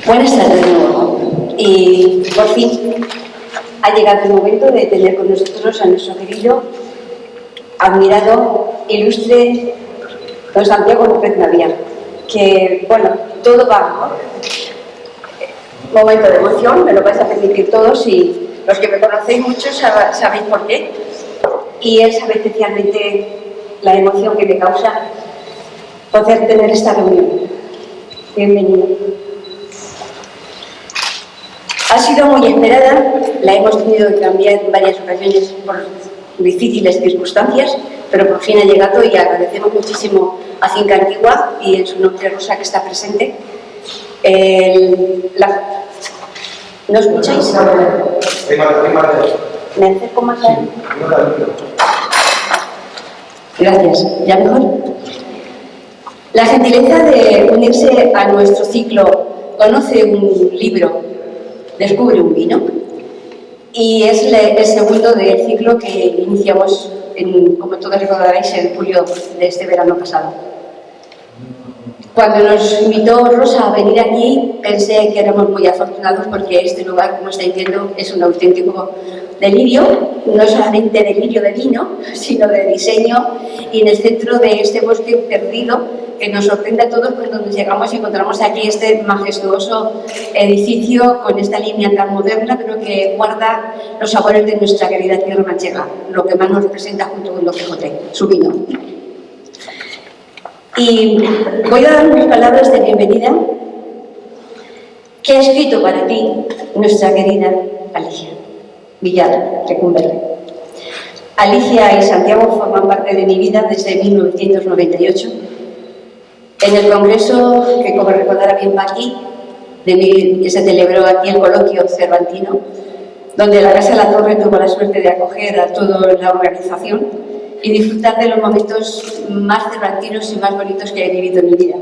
Buenas tardes de nuevo. Y por fin ha llegado el momento de tener con nosotros a nuestro querido, admirado, ilustre don Santiago López Navia. Que, bueno, todo va, ¿no? Momento de emoción, me lo vais a permitir todos y los que me conocéis mucho sabéis por qué. Y él sabe especialmente la emoción que me causa poder tener esta reunión. Bienvenido. Ha sido muy esperada, la hemos tenido que cambiar en varias ocasiones por difíciles circunstancias, pero por fin ha llegado y agradecemos muchísimo a Finca Antigua y en su nombre Rosa que está presente. ¿No escucháis? ¿Me acerco más a él? Gracias. ¿Ya mejor? La gentileza de unirse a nuestro ciclo Conoce un libro, Descubre un vino, y es el segundo del ciclo que iniciamos, como todos recordaréis, en julio de este verano pasado. Cuando nos invitó Rosa a venir aquí, pensé que éramos muy afortunados porque este lugar, como estáis viendo, es un auténtico delirio, no solamente delirio de vino, sino de diseño, y en el centro de este bosque perdido que nos sorprende a todos cuando nos llegamos y encontramos aquí este majestuoso edificio con esta línea tan moderna, pero que guarda los sabores de nuestra querida tierra manchega, lo que más nos representa junto con Don Quijote, su vino. Y voy a dar unas palabras de bienvenida que ha escrito para ti nuestra querida Alicia Villar Lecumberri. Alicia y Santiago forman parte de mi vida desde 1998. En el congreso, que como recordará bien Paqui, que se celebró aquí el coloquio cervantino, donde la Casa de la Torre tuvo la suerte de acoger a toda la organización y disfrutar de los momentos más cervantinos y más bonitos que he vivido en mi vida,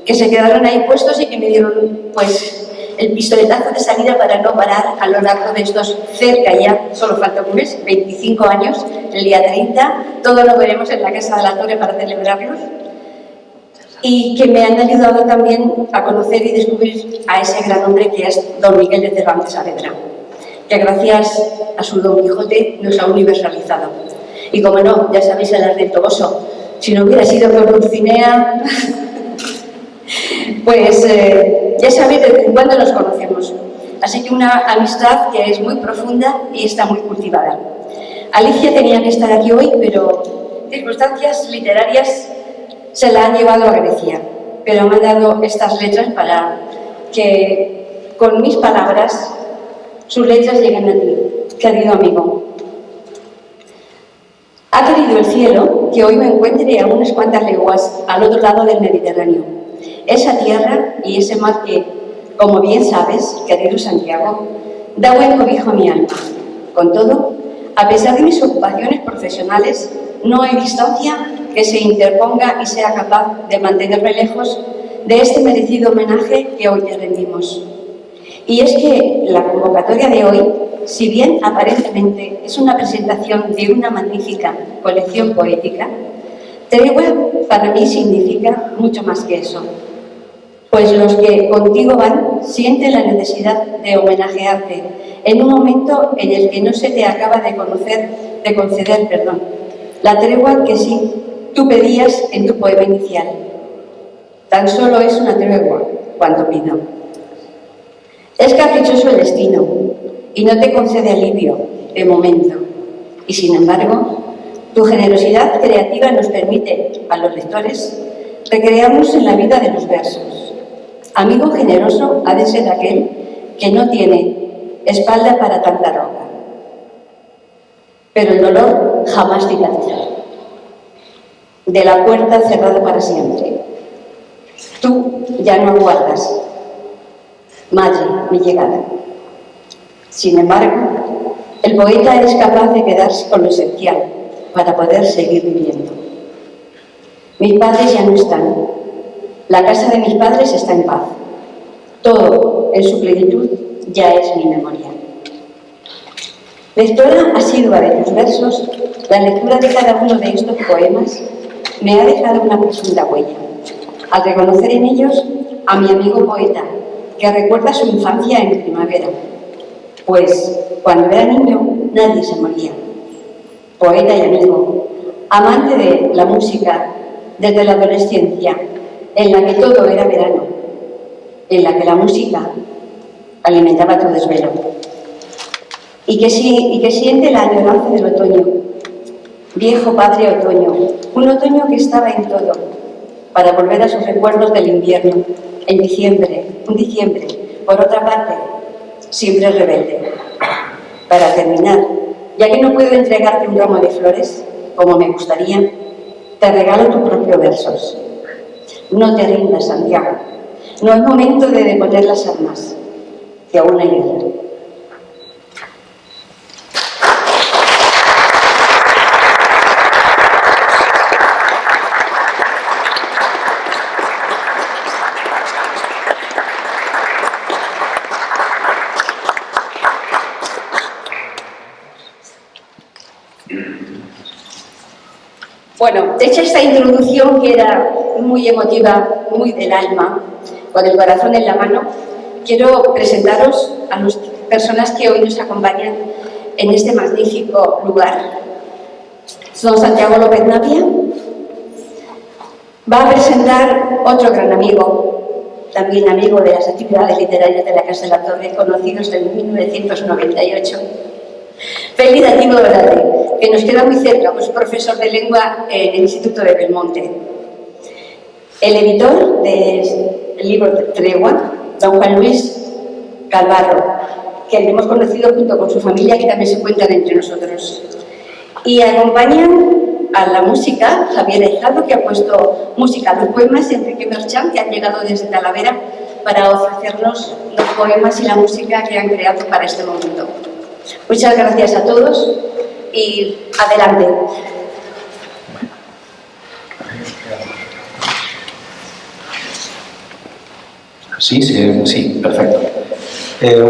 que se quedaron ahí puestos y que me dieron pues el pistoletazo de salida para no parar a lo largo de estos cerca ya, solo falta un mes, 25 años, el día 30, todos lo veremos en la Casa de la Torre para celebrarlos, y que me han ayudado también a conocer y descubrir a ese gran hombre que es don Miguel de Cervantes Saavedra, que gracias a su Don Quijote nos ha universalizado. Y como no, ya sabéis el arte del Toboso, si no hubiera sido por Dulcinea, pues ya sabéis desde cuándo nos conocemos. Así que una amistad que es muy profunda y está muy cultivada. Alicia tenía que estar aquí hoy, pero circunstancias literarias se la han llevado a Grecia, pero me han dado estas letras para que con mis palabras sus letras lleguen a ti, querido amigo. Ha querido el cielo que hoy me encuentre a unas cuantas leguas al otro lado del Mediterráneo. Esa tierra y ese mar que, como bien sabes, querido Santiago, da buen cobijo a mi alma. Con todo, a pesar de mis ocupaciones profesionales, no hay distancia que se interponga y sea capaz de mantenerme lejos de este merecido homenaje que hoy te rendimos. Y es que la convocatoria de hoy, si bien aparentemente es una presentación de una magnífica colección poética, Tregua para mí significa mucho más que eso, pues los que contigo van sienten la necesidad de homenajearte en un momento en el que no se te acaba de conceder la tregua que sí tú pedías en tu poema inicial. Tan solo es una tregua cuanto pido. Es caprichoso el destino y no te concede alivio de momento. Y sin embargo, tu generosidad creativa nos permite, a los lectores, recrearnos en la vida de los versos. Amigo generoso ha de ser aquel que no tiene espalda para tanta roca. Pero el dolor jamás cicatriza. De la puerta cerrada para siempre. Tú ya no aguardas, madre, mi llegada. Sin embargo, el poeta es capaz de quedarse con lo esencial para poder seguir viviendo. Mis padres ya no están. La casa de mis padres está en paz. Todo, en su plenitud, ya es mi memoria. Lectora asidua de tus versos, la lectura de cada uno de estos poemas me ha dejado una profunda huella, al reconocer en ellos a mi amigo poeta, que recuerda su infancia en primavera, pues cuando era niño nadie se moría. Poeta y amigo, amante de la música desde la adolescencia, en la que todo era verano, en la que la música alimentaba tu desvelo, y que siente la añoranza del otoño. Viejo padre otoño, un otoño que estaba en todo, para volver a sus recuerdos del invierno, en diciembre, un diciembre, por otra parte, siempre rebelde. Para terminar, ya que no puedo entregarte un ramo de flores, como me gustaría, te regalo tus propios versos. No te rindas, Santiago. No es momento de deponer las armas, que aún hay guerra. Bueno, hecha esta introducción que era muy emotiva, muy del alma, con el corazón en la mano, quiero presentaros a las personas que hoy nos acompañan en este magnífico lugar. Don Santiago López Navia va a presentar otro gran amigo, también amigo de las actividades literarias de la Casa de la Torre, conocidos desde 1998. Félix Datín Dorade, que nos queda muy cerca, pues profesor de lengua en el Instituto de Belmonte. El editor del libro Tregua, don Juan Luis Calvarro, que hemos conocido junto con su familia, que también se encuentran entre nosotros. Y acompañan a la música Javier Aijado, que ha puesto música a los poemas, y Enrique Merchán, que han llegado desde Talavera para ofrecernos los poemas y la música que han creado para este momento. Muchas gracias a todos y adelante. Sí, perfecto.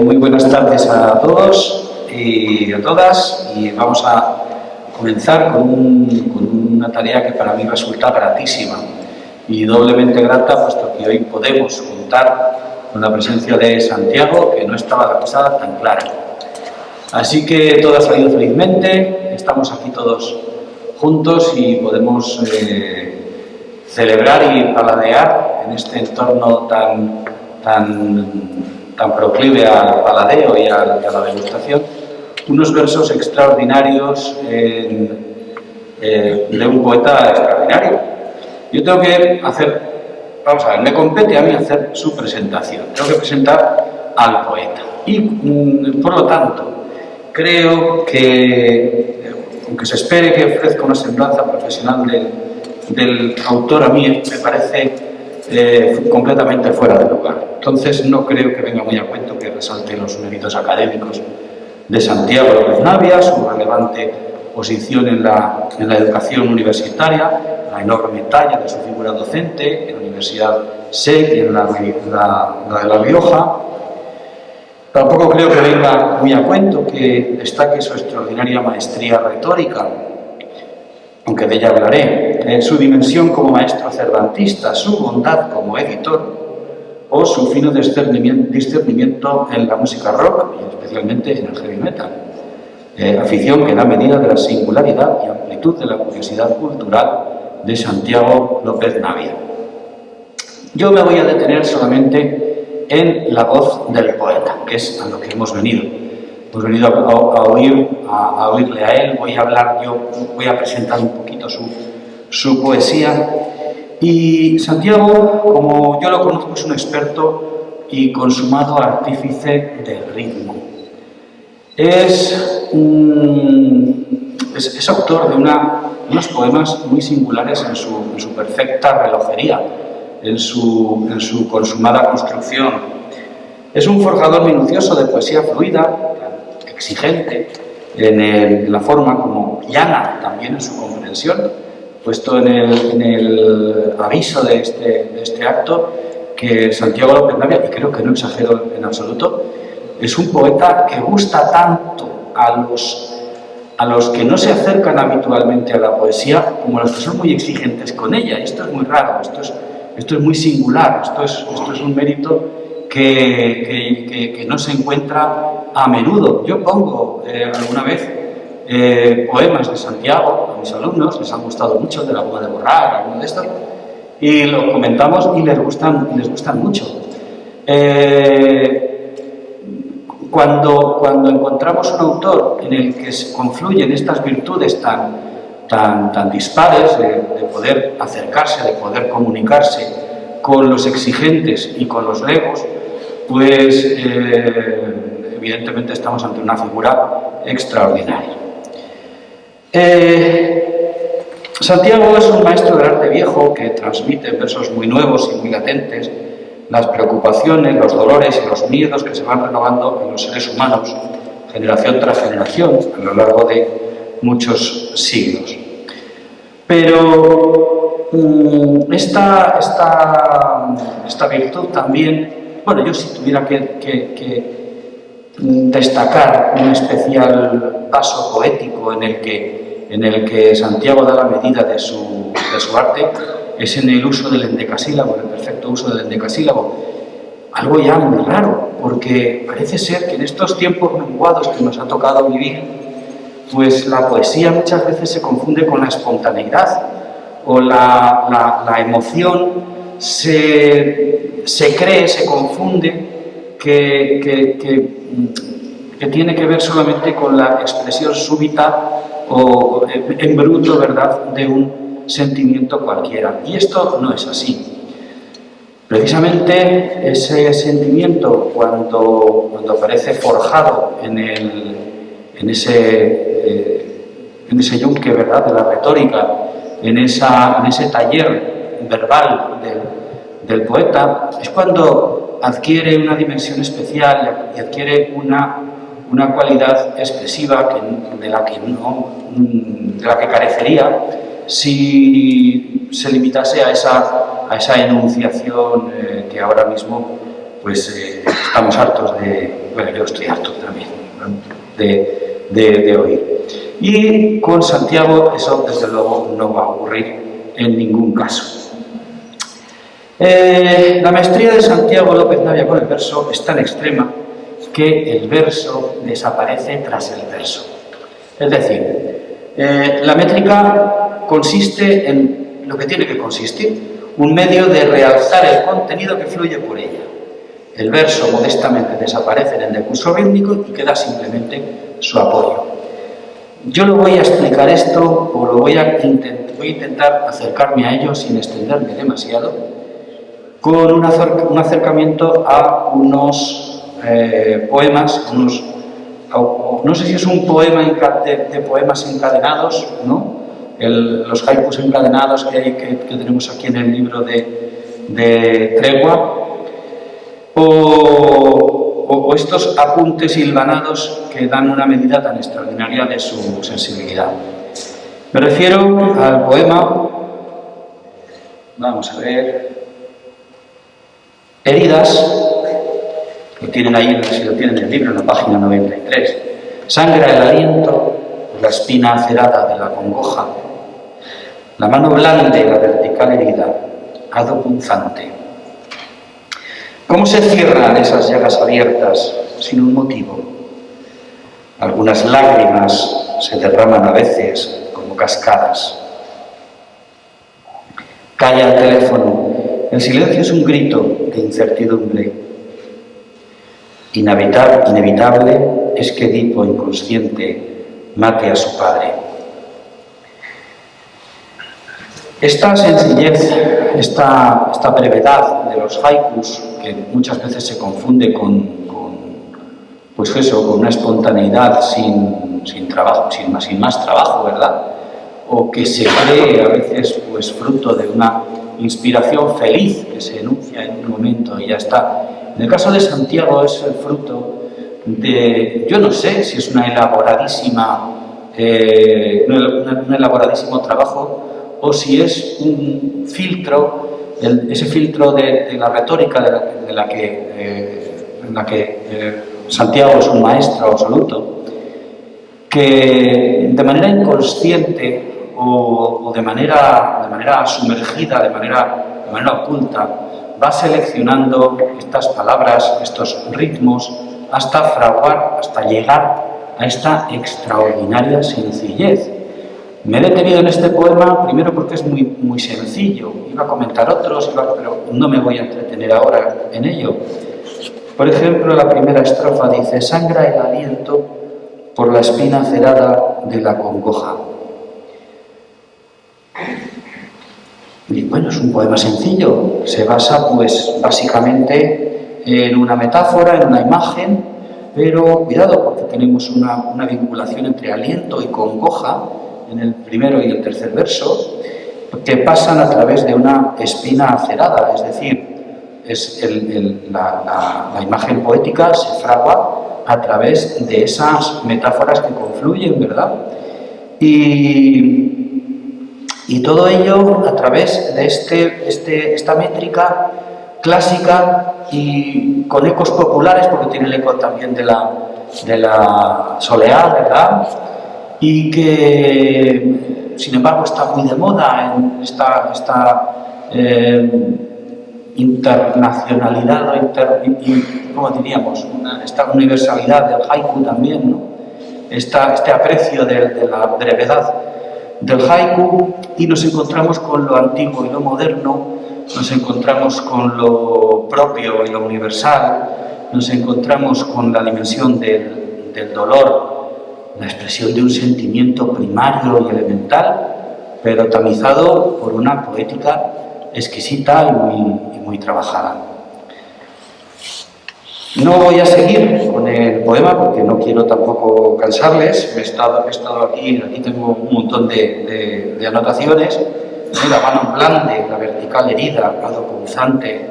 Muy buenas tardes a todos y a todas, y vamos a comenzar con una tarea que para mí resulta gratísima y doblemente grata, puesto que hoy podemos contar con la presencia de Santiago, que no estaba la cosa tan clara. Así que todo ha salido felizmente, estamos aquí todos juntos y podemos celebrar y paladear en este entorno tan proclive al paladeo y a la degustación, unos versos extraordinarios de un poeta extraordinario. Yo tengo que hacer, vamos a ver, me compete a mí hacer su presentación, tengo que presentar al poeta y por lo tanto creo que, aunque se espere que ofrezca una semblanza profesional del autor, a mí me parece completamente fuera de lugar. Entonces no creo que venga muy a cuento que resalte los méritos académicos de Santiago López Navia, su relevante posición en la educación universitaria, la enorme talla de su figura docente en la Universidad SEC y en la de La Rioja. Tampoco creo que venga muy a cuento que destaque su extraordinaria maestría retórica, aunque de ella hablaré, su dimensión como maestro cervantista, su bondad como editor o su fino discernimiento en la música rock y especialmente en el heavy metal, afición que da medida de la singularidad y amplitud de la curiosidad cultural de Santiago López Navia. Yo me voy a detener solamente en la voz del poeta, que es a lo que hemos venido. Hemos venido a oírle a él, voy a presentar un poquito su poesía. Y Santiago, como yo lo conozco, es un experto y consumado artífice del ritmo. Es autor de unos poemas muy singulares en su perfecta relojería, en su consumada construcción. Es un forjador minucioso de poesía fluida, exigente en la forma, como llana también en su comprensión, puesto en el aviso de este acto que Santiago López Navia, y creo que no exagero en absoluto, es un poeta que gusta tanto a los que no se acercan habitualmente a la poesía como a los que son muy exigentes con ella. Esto es muy raro, esto es muy singular, esto es un mérito que no se encuentra a menudo. Yo pongo alguna vez poemas de Santiago a mis alumnos, les han gustado mucho, de la goma de borrar, alguno de estos, y los comentamos y les gustan mucho. Cuando encontramos un autor en el que se confluyen estas virtudes tan dispares, de poder acercarse, de poder comunicarse con los exigentes y con los legos, pues evidentemente estamos ante una figura extraordinaria. Santiago es un maestro del arte viejo que transmite en versos muy nuevos y muy latentes las preocupaciones, los dolores y los miedos que se van renovando en los seres humanos, generación tras generación, a lo largo de muchos siglos. Pero esta virtud también, bueno, yo si tuviera que destacar un especial paso poético en el que Santiago da la medida de su arte, es en el uso del endecasílabo, el perfecto uso del endecasílabo. Algo ya muy raro, porque parece ser que en estos tiempos menguados que nos ha tocado vivir, pues la poesía muchas veces se confunde con la espontaneidad, o la emoción se cree, se confunde, que tiene que ver solamente con la expresión súbita o en bruto, ¿verdad?, de un sentimiento cualquiera. Y esto no es así. Precisamente ese sentimiento, cuando aparece forjado en ese yunque, ¿verdad?, de la retórica, en ese taller verbal del poeta, es cuando adquiere una dimensión especial y adquiere una cualidad expresiva de la que carecería si se limitase a esa enunciación que ahora mismo pues estamos hartos bueno, yo estoy harto también, ¿no?, de oír. Y con Santiago eso desde luego no va a ocurrir en ningún caso. La maestría de Santiago López Navia con el verso es tan extrema que el verso desaparece tras el verso. Es decir, la métrica consiste en lo que tiene que consistir, un medio de realzar el contenido que fluye por ella. El verso modestamente desaparece en el decurso rítmico y queda simplemente su apoyo. Yo lo voy a explicar esto, o voy a intentar acercarme a ello sin extenderme demasiado, con un acercamiento a unos poemas, no sé si es un poema de poemas encadenados, ¿no?, los haikus encadenados que tenemos aquí en el libro de Tregua, o estos apuntes hilvanados que dan una medida tan extraordinaria de su sensibilidad. Me refiero al poema, vamos a ver, Heridas, lo tienen ahí, si lo tienen en el libro, en la página 93. Sangra el aliento, la espina acerada de la congoja, la mano blande, la vertical herida, hado punzante. ¿Cómo se cierran esas llagas abiertas sin un motivo? Algunas lágrimas se derraman a veces como cascadas. Calla el teléfono. El silencio es un grito de incertidumbre. Inevitable es que Edipo inconsciente mate a su padre. Esta sencillez, esta brevedad de los haikus, que muchas veces se confunde con una espontaneidad sin más trabajo, ¿verdad? O que se cree a veces pues fruto de una inspiración feliz que se enuncia en un momento y ya está. En el caso de Santiago es el fruto de, yo no sé si es un elaboradísimo trabajo o si es un filtro, ese filtro de la retórica en la que Santiago es un maestro absoluto, que de manera inconsciente o de manera sumergida, de manera oculta, va seleccionando estas palabras, estos ritmos, hasta fraguar, hasta llegar a esta extraordinaria sencillez. Me he detenido en este poema primero porque es muy sencillo. Iba a comentar otros, pero no me voy a entretener ahora en ello. Por ejemplo, la primera estrofa dice: sangra el aliento por la espina cerrada de la congoja. Y bueno, es un poema sencillo. Se basa, pues, básicamente en una metáfora, en una imagen, pero cuidado, porque tenemos una vinculación entre aliento y congoja en el primero y el tercer verso, que pasan a través de una espina acerada, es decir, la imagen poética se fragua a través de esas metáforas que confluyen, ¿verdad? Y todo ello a través de esta métrica clásica y con ecos populares, porque tiene el eco también de la soleá, ¿verdad? Y que, sin embargo, está muy de moda en esta internacionalidad, ¿cómo diríamos? Esta universalidad del haiku también, ¿no? Este aprecio de la brevedad del haiku, y nos encontramos con lo antiguo y lo moderno, nos encontramos con lo propio y lo universal, nos encontramos con la dimensión del dolor, la expresión de un sentimiento primario y elemental, pero tamizado por una poética exquisita y muy trabajada. No voy a seguir con el poema porque no quiero tampoco cansarles. He estado aquí tengo un montón de anotaciones. La mano blande, la vertical herida, algo punzante,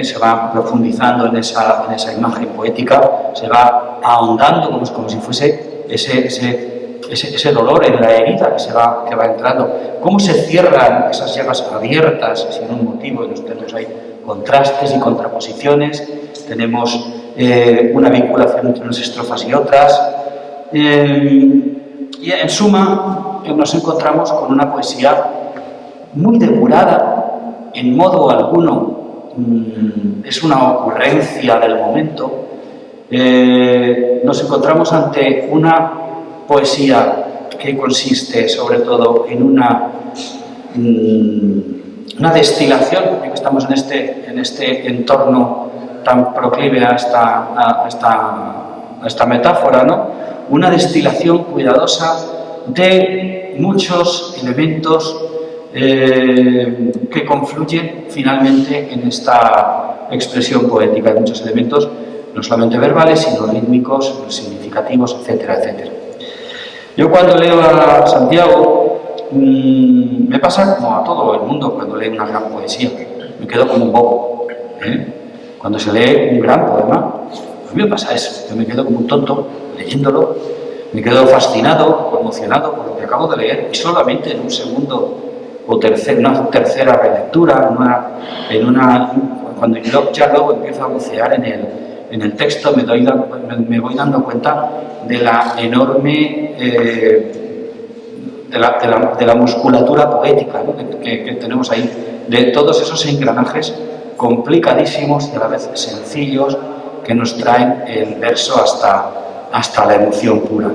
se va profundizando en esa imagen poética, se va ahondando como si fuese ese dolor en la herida que va entrando. Cómo se cierran esas llagas abiertas sin un motivo, y tenemos ahí contrastes y contraposiciones, tenemos una vinculación entre unas estrofas y otras, y en suma nos encontramos con una poesía muy depurada, en modo alguno es una ocurrencia del momento. Nos encontramos ante una poesía que consiste sobre todo en una destilación, ya que estamos en este entorno tan proclive a esta metáfora, ¿no? Una destilación cuidadosa de muchos elementos que confluyen finalmente en esta expresión poética, de muchos elementos no solamente verbales, sino rítmicos, significativos, etcétera, etcétera. Yo cuando leo a Santiago, me pasa como a todo el mundo cuando lee una gran poesía, me quedo como un bobo, Cuando se lee un gran poema, a mí me pasa eso, yo me quedo como un tonto leyéndolo, me quedo fascinado, emocionado por lo que acabo de leer, y solamente en un segundo o una tercera relectura, cuando yo ya luego empiezo a bucear en el texto, me voy dando cuenta de la enorme de la musculatura poética, ¿no? que tenemos ahí, de todos esos engranajes complicadísimos y a la vez sencillos que nos traen el verso hasta la emoción pura.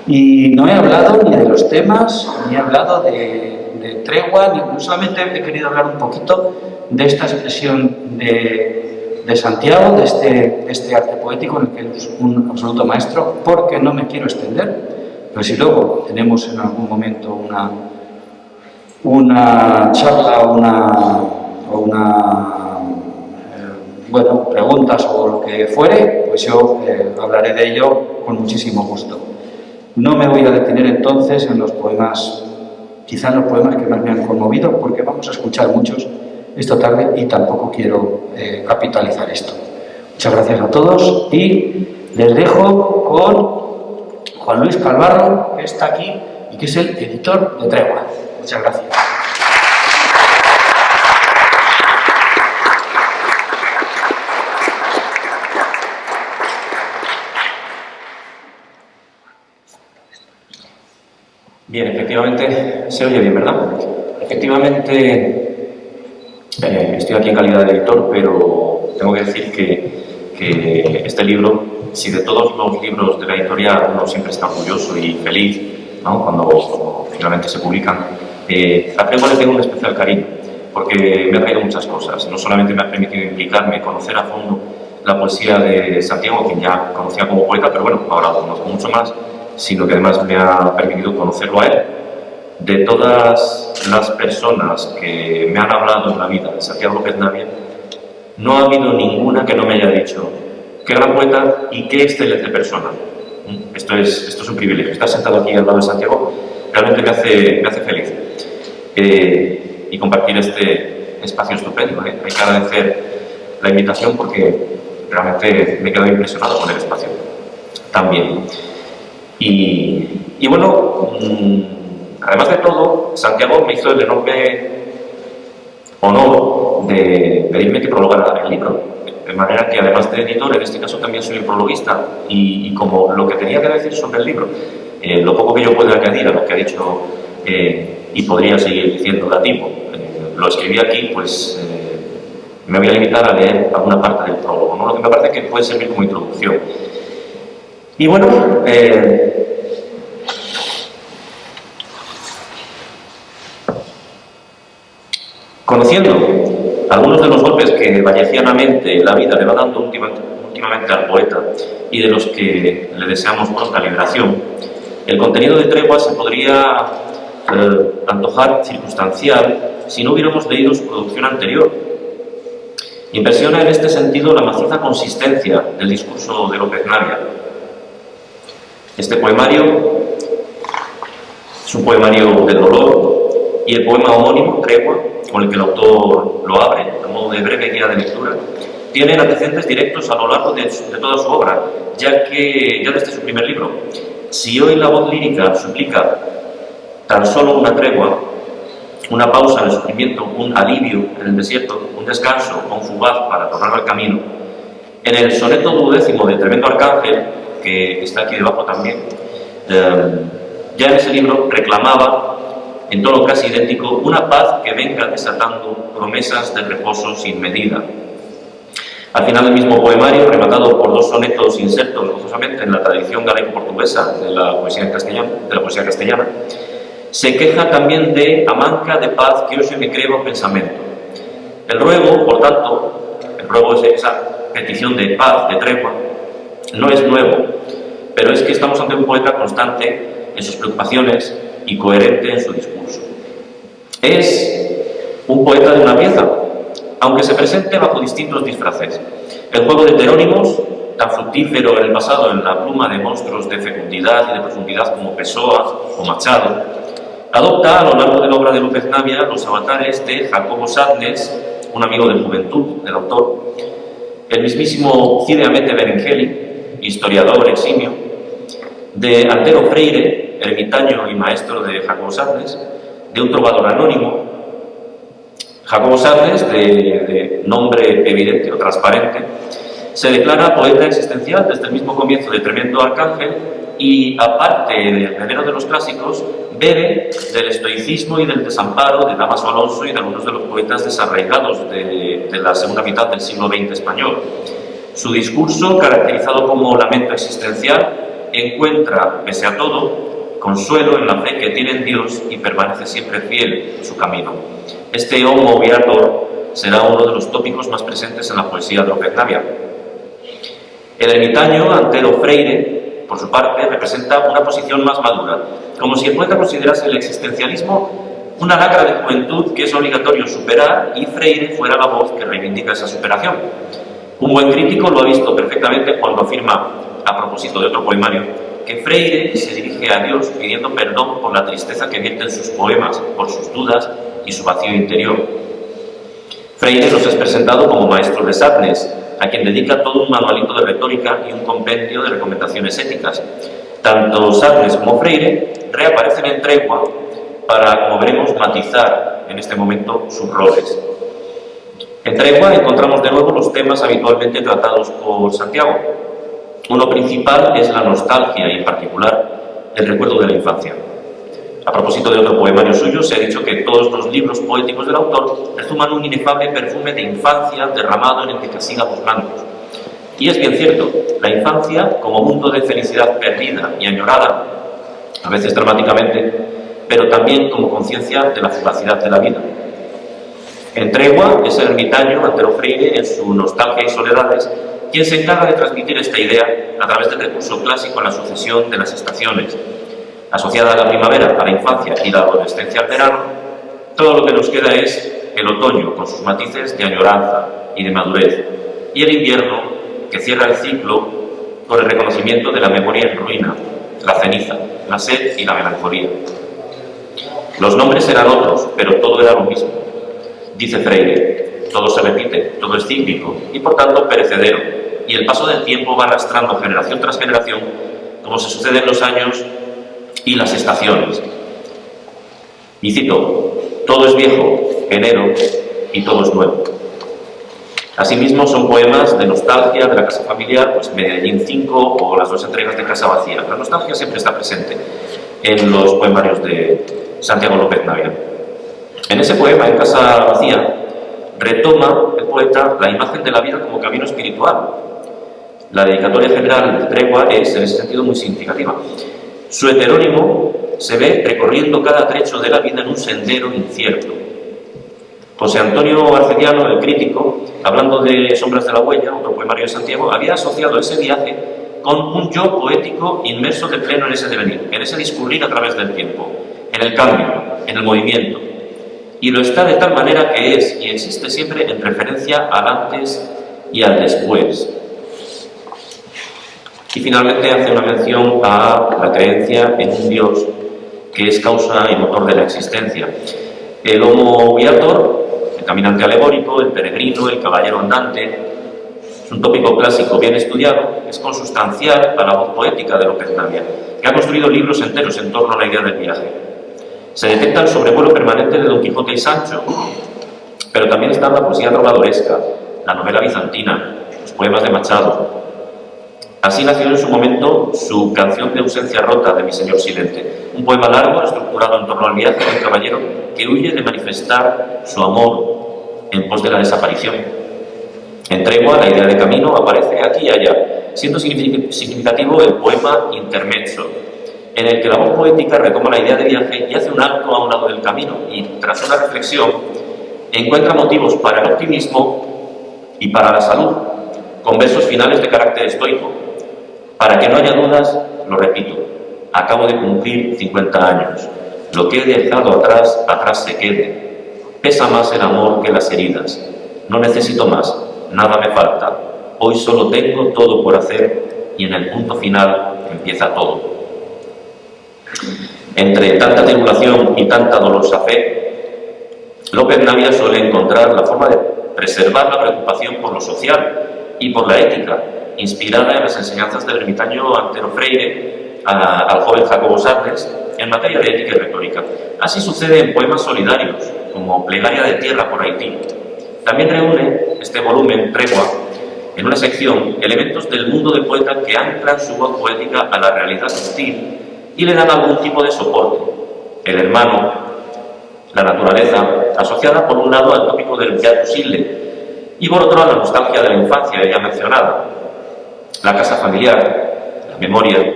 Y no he hablado ni de los temas, ni he hablado de tregua, no solamente he querido hablar un poquito de esta expresión de Santiago, de este arte poético en el que él es un absoluto maestro, porque no me quiero extender, pero si luego tenemos en algún momento una charla o preguntas o lo que fuere, pues yo hablaré de ello con muchísimo gusto. No me voy a detener entonces en los poemas, quizá en los poemas que más me han conmovido, porque vamos a escuchar muchos esta tarde y tampoco quiero capitalizar esto. Muchas gracias a todos y les dejo con Juan Luis Calvarro, que está aquí y que es el editor de Tregua. Muchas gracias. Bien, efectivamente, se oye bien, ¿verdad? Efectivamente, Estoy aquí en calidad de editor, pero tengo que decir que este libro, si de todos los libros de la editorial uno siempre está orgulloso y feliz, ¿no?, cuando finalmente se publican, a Tregua le tengo un especial cariño, porque me ha traído muchas cosas. No solamente me ha permitido implicarme, conocer a fondo la poesía de Santiago, quien ya conocía como poeta, pero bueno, ahora lo conozco mucho más, sino que además me ha permitido conocerlo a él. De todas las personas que me han hablado en la vida de Santiago López Navia, no ha habido ninguna que no me haya dicho qué gran poeta y qué excelente persona. Esto es un privilegio. Estar sentado aquí al lado de Santiago realmente me hace feliz. Y compartir este espacio estupendo. Hay que agradecer la invitación porque realmente me he quedado impresionado con el espacio también. Y bueno, además de todo, Santiago me hizo el enorme honor de pedirme que prologara el libro. De manera que, además de editor, en este caso también soy el prologuista. Y como lo que tenía que decir sobre el libro, lo poco que yo puedo añadir a lo que ha dicho, y podría seguir diciendo de tipo, lo escribí aquí, pues me voy a limitar a leer alguna parte del prólogo, ¿no? Lo que me parece que puede servir como introducción. Y bueno, conociendo algunos de los golpes que vallecianamente la vida le va dando últimamente al poeta y de los que le deseamos pronta liberación, el contenido de Tregua se podría antojar circunstancial si no hubiéramos leído su producción anterior. Impresiona en este sentido la maciza consistencia del discurso de López Navia. Este poemario es un poemario del dolor, y el poema homónimo, Tregua, con el que el autor lo abre, a modo de breve guía de lectura, tienen antecedentes directos a lo largo de toda su obra, ya desde su primer libro. Si hoy la voz lírica suplica tan solo una tregua, una pausa en el sufrimiento, un alivio en el desierto, un descanso o un fugaz para tornar al camino, en el soneto 12º del Tremendo Arcángel, que está aquí debajo también, ya en ese libro reclamaba, en tono casi idéntico, una paz que venga desatando promesas de reposo sin medida. Al final del mismo poemario, rematado por dos sonetos insertos gozosamente en la tradición galego-portuguesa de la poesía castellana, se queja también de a manca de paz que hoxe me creba o pensamento. El ruego, por tanto, es esa petición de paz, de tregua, no es nuevo, pero es que estamos ante un poeta constante en sus preocupaciones y coherente en su discurso. Es un poeta de una pieza, aunque se presente bajo distintos disfraces. El juego de heterónimos, tan fructífero en el pasado en la pluma de monstruos de fecundidad y de profundidad como Pessoa o Machado, adopta a lo largo de la obra de López Navia los avatares de Jacobo Sadness, un amigo de juventud del autor, el mismísimo Cide Hamete Berengeli, historiador eximio, de Antero Freire, ermitaño y maestro de Jacobo Sadness, de un trovador anónimo. Jacobo Sadness, de nombre evidente o transparente, se declara poeta existencial desde el mismo comienzo de Tremendo Arcángel y, aparte del veneno de los clásicos, bebe del estoicismo y del desamparo de Dámaso Alonso y de algunos de los poetas desarraigados de la segunda mitad del siglo XX español. Su discurso, caracterizado como lamento existencial, encuentra, pese a todo, consuelo en la fe que tiene en Dios y permanece siempre fiel en su camino. Este homo viator será uno de los tópicos más presentes en la poesía de López Navia. El ermitaño Antero Freire, por su parte, representa una posición más madura, como si el poeta considerase el existencialismo una lacra de juventud que es obligatorio superar y Freire fuera la voz que reivindica esa superación. Un buen crítico lo ha visto perfectamente cuando afirma, a propósito de otro poemario, que Freire se dirige a Dios pidiendo perdón por la tristeza que vierte en sus poemas, por sus dudas y su vacío interior. Freire nos es presentado como maestro de Sadness, a quien dedica todo un manualito de retórica y un compendio de recomendaciones éticas. Tanto Sadness como Freire reaparecen en Tregua para, como veremos, matizar en este momento sus roles. En Tregua encontramos de nuevo los temas habitualmente tratados por Santiago. Uno principal es la nostalgia y, en particular, el recuerdo de la infancia. A propósito de otro poemario suyo, se ha dicho que todos los libros poéticos del autor rezuman un inefable perfume de infancia derramado en endecasílabos blancos. Y es bien cierto, la infancia, como mundo de felicidad perdida y añorada, a veces dramáticamente, pero también como conciencia de la fugacidad de la vida. En Tregua es el ermitaño Antero Freire, en su Nostalgia y Soledades, quien se encarga de transmitir esta idea a través del recurso clásico en la sucesión de las estaciones. Asociada a la primavera, a la infancia y la adolescencia al verano, todo lo que nos queda es el otoño, con sus matices de añoranza y de madurez, y el invierno, que cierra el ciclo con el reconocimiento de la memoria en ruina, la ceniza, la sed y la melancolía. Los nombres eran otros, pero todo era lo mismo. Dice Freire, todo se repite, todo es cíclico y por tanto perecedero, y el paso del tiempo va arrastrando generación tras generación, como se sucede en los años y las estaciones. Y cito, todo es viejo, enero, y todo es nuevo. Asimismo, son poemas de nostalgia de la casa familiar, pues Medellín 5 o las 2 entregas de Casa Vacía. La nostalgia siempre está presente en los poemarios de Santiago López Navia. En ese poema, en Casa Vacía, retoma el poeta la imagen de la vida como camino espiritual. La dedicatoria general de Tregua es, en ese sentido, muy significativa. Su heterónimo se ve recorriendo cada trecho de la vida en un sendero incierto. José Antonio Arcediano, el crítico, hablando de Sombras de la Huella, otro poemario de Santiago, había asociado ese viaje con un yo poético inmerso de pleno en ese devenir, en ese discurrir a través del tiempo, en el cambio, en el movimiento. Y lo está de tal manera que es y existe siempre en referencia al antes y al después. Y finalmente hace una mención a la creencia en un Dios que es causa y motor de la existencia. El Homo Viator, el caminante alegórico, el peregrino, el caballero andante, es un tópico clásico bien estudiado, es consustancial a la voz poética de López Navia, que ha construido libros enteros en torno a la idea del viaje. Se detecta el sobrevuelo permanente de Don Quijote y Sancho, pero también está la poesía trovadoresca, la novela bizantina, los poemas de Machado. Así nació en su momento su Canción de ausencia rota de Mi señor Silente, un poema largo estructurado en torno al viaje del caballero que huye de manifestar su amor en pos de la desaparición. En Tregua, la idea de camino aparece aquí y allá, siendo significativo el poema Intermezzo, en el que la voz poética retoma la idea de viaje y hace un alto a un lado del camino y, tras una reflexión, encuentra motivos para el optimismo y para la salud, con versos finales de carácter estoico. Para que no haya dudas, lo repito, acabo de cumplir 50 años. Lo que he dejado atrás, atrás se quede. Pesa más el amor que las heridas. No necesito más, nada me falta. Hoy solo tengo todo por hacer y en el punto final empieza todo. Entre tanta tribulación y tanta dolorosa fe, López Navia suele encontrar la forma de preservar la preocupación por lo social y por la ética, inspirada en las enseñanzas del ermitaño Antero Freire al joven Jacobo Sarnes en materia de ética y retórica. Así sucede en poemas solidarios, como Plegaria de Tierra por Haití. También reúne este volumen, Tregua, en una sección, elementos del mundo del poeta que anclan su voz poética a la realidad hostil y le dan algún tipo de soporte. El hermano, la naturaleza, asociada por un lado al tópico del Beatus Ille y por otro a la nostalgia de la infancia ya mencionada, la casa familiar, la memoria,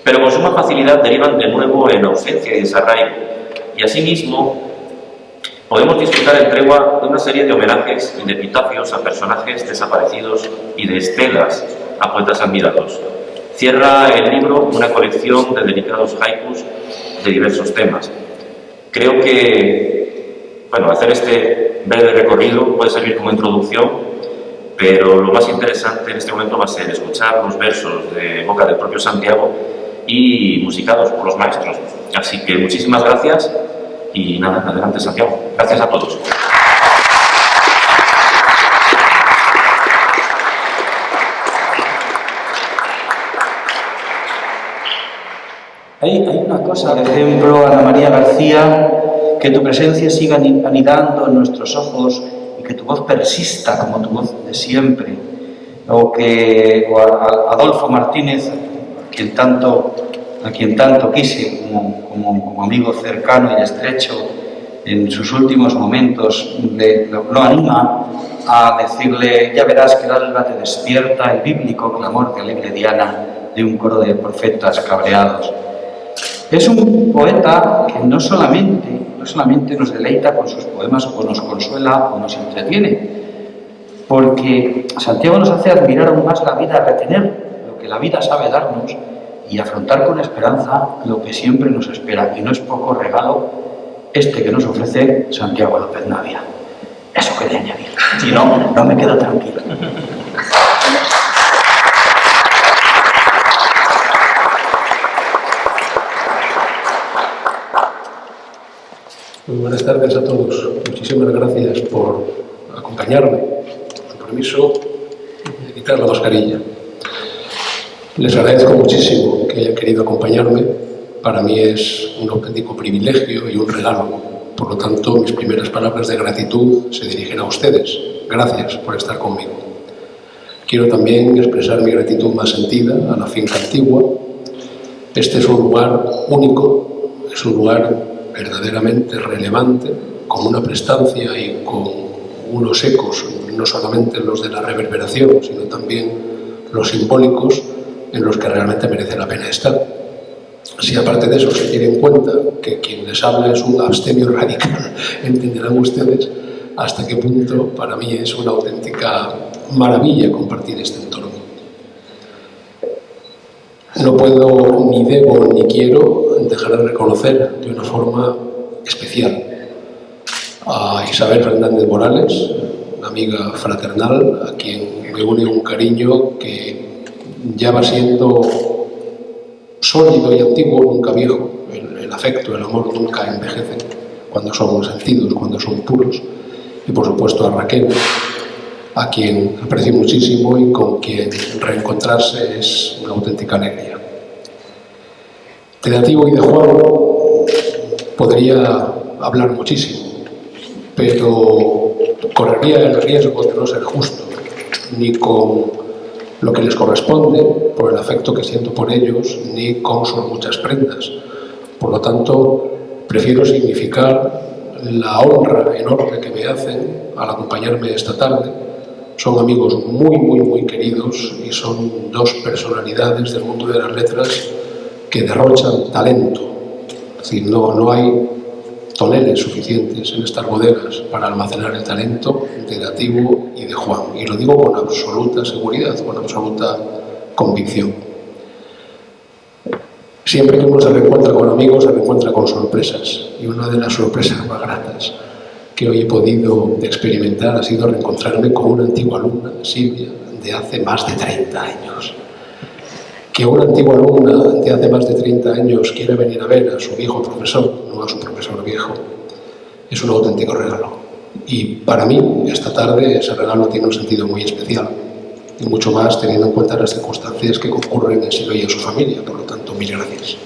pero con suma facilidad derivan de nuevo en ausencia y desarraigo, y asimismo podemos disfrutar en Tregua de una serie de homenajes y de epitafios a personajes desaparecidos y de estelas a poetas admirados. Cierra el libro una colección de delicados haikus de diversos temas. Creo que, hacer este breve recorrido puede servir como introducción, pero lo más interesante en este momento va a ser escuchar los versos de boca del propio Santiago y musicados por los maestros. Así que muchísimas gracias y nada, adelante Santiago. Gracias a todos. Hay una cosa, por ejemplo, Ana María García, que tu presencia siga anidando en nuestros ojos y que tu voz persista como tu voz de siempre. O a Adolfo Martínez, quien tanto a quien tanto quise como amigo cercano y estrecho, en sus últimos momentos lo anima a decirle: ya verás que el alba te despierta, el bíblico clamor de alegre diana de un coro de profetas cabreados. Es un poeta que no solamente nos deleita con sus poemas o nos consuela o nos entretiene, porque Santiago nos hace admirar aún más la vida, retener lo que la vida sabe darnos y afrontar con esperanza lo que siempre nos espera. Y no es poco regalo este que nos ofrece Santiago López Navia. Eso quería añadir. Si no, no me quedo tranquilo. Muy buenas tardes a todos. Muchísimas gracias por acompañarme. Con permiso de quitar la mascarilla. Les agradezco muchísimo que hayan querido acompañarme. Para mí es un auténtico privilegio y un regalo. Por lo tanto, mis primeras palabras de gratitud se dirigen a ustedes. Gracias por estar conmigo. Quiero también expresar mi gratitud más sentida a la finca antigua. Este es un lugar único, es un lugar verdaderamente relevante, con una prestancia y con unos ecos, no solamente los de la reverberación, sino también los simbólicos, en los que realmente merece la pena estar. Si aparte de eso se tiene en cuenta que quien les habla es un abstemio radical, entenderán ustedes hasta qué punto para mí es una auténtica maravilla compartir este entorno. No puedo, ni debo, ni quiero dejar de reconocer de una forma especial a Isabel Fernández Morales, una amiga fraternal, a quien me une un cariño que ya va siendo sólido y antiguo, nunca viejo. El afecto, el amor nunca envejecen cuando son sentidos, cuando son puros. Y por supuesto a Raquel, a quien aprecio muchísimo y con quien reencontrarse es una auténtica alegría. De Nativo y de Juan podría hablar muchísimo, pero correría el riesgo de no ser justo, ni con lo que les corresponde, por el afecto que siento por ellos, ni con sus muchas prendas. Por lo tanto, prefiero significar la honra enorme que me hacen al acompañarme esta tarde. Son amigos muy queridos y son dos personalidades del mundo de las letras que derrochan talento. Es decir, no hay toneles suficientes en estas bodegas para almacenar el talento de Nativo y de Juan. Y lo digo con absoluta seguridad, con absoluta convicción. Siempre que uno se reencuentra con amigos, se reencuentra con sorpresas. Y una de las sorpresas más gratas que hoy he podido experimentar ha sido reencontrarme con una antigua alumna, Silvia, de hace más de 30 años. Que una antigua alumna de hace más de 30 años quiera venir a ver a su viejo profesor, no a su profesor viejo, es un auténtico regalo. Y para mí, esta tarde, ese regalo tiene un sentido muy especial. Y mucho más teniendo en cuenta las circunstancias que concurren en Silvia y en su familia. Por lo tanto, mil gracias.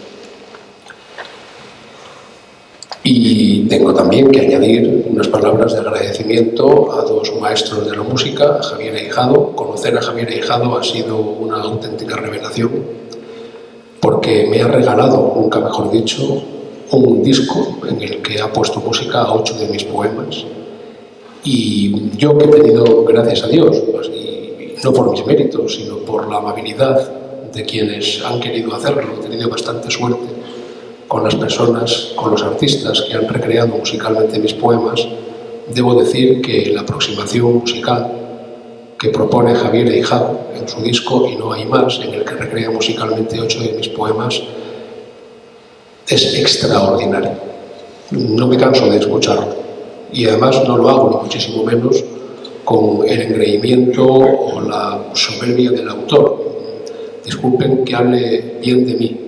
Y tengo también que añadir unas palabras de agradecimiento a dos maestros de la música, a Javier Ahijado. Conocer a Javier Ahijado ha sido una auténtica revelación, porque me ha regalado, nunca mejor dicho, un disco en el que ha puesto música a 8 de mis poemas. Y yo, que he tenido, gracias a Dios, pues, y no por mis méritos, sino por la amabilidad de quienes han querido hacerlo, he tenido bastante suerte con las personas, con los artistas que han recreado musicalmente mis poemas. Debo decir que la aproximación musical que propone Javier Ahijado en su disco Y no hay más, en el que recrea musicalmente 8 de mis poemas, es extraordinario. No me canso de escucharlo. Y además no lo hago, ni muchísimo menos, con el engreimiento o la soberbia del autor. Disculpen que hable bien de mí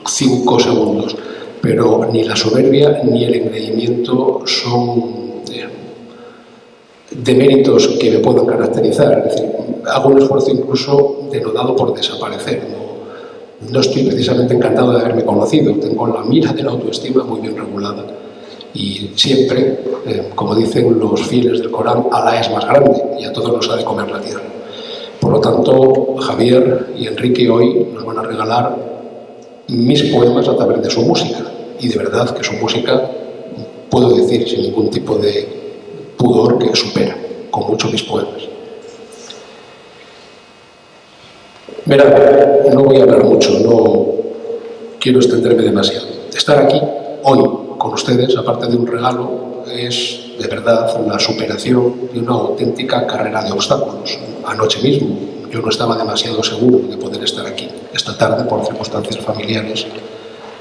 5 segundos, pero ni la soberbia ni el engreimiento son deméritos que me puedan caracterizar. Es decir, hago un esfuerzo incluso denodado por desaparecer. No estoy precisamente encantado de haberme conocido, tengo la mira de la autoestima muy bien regulada. Y siempre, como dicen los fieles del Corán, Alá es más grande y a todos nos ha de comer la tierra. Por lo tanto, Javier y Enrique hoy nos van a regalar mis poemas a través de su música. Y de verdad que su música, puedo decir sin ningún tipo de pudor, que supera con mucho mis poemas. Verán, no voy a hablar mucho, no quiero extenderme demasiado. Estar aquí hoy con ustedes, aparte de un regalo, es de verdad la superación de una auténtica carrera de obstáculos. Anoche mismo yo no estaba demasiado seguro de poder estar aquí esta tarde por circunstancias familiares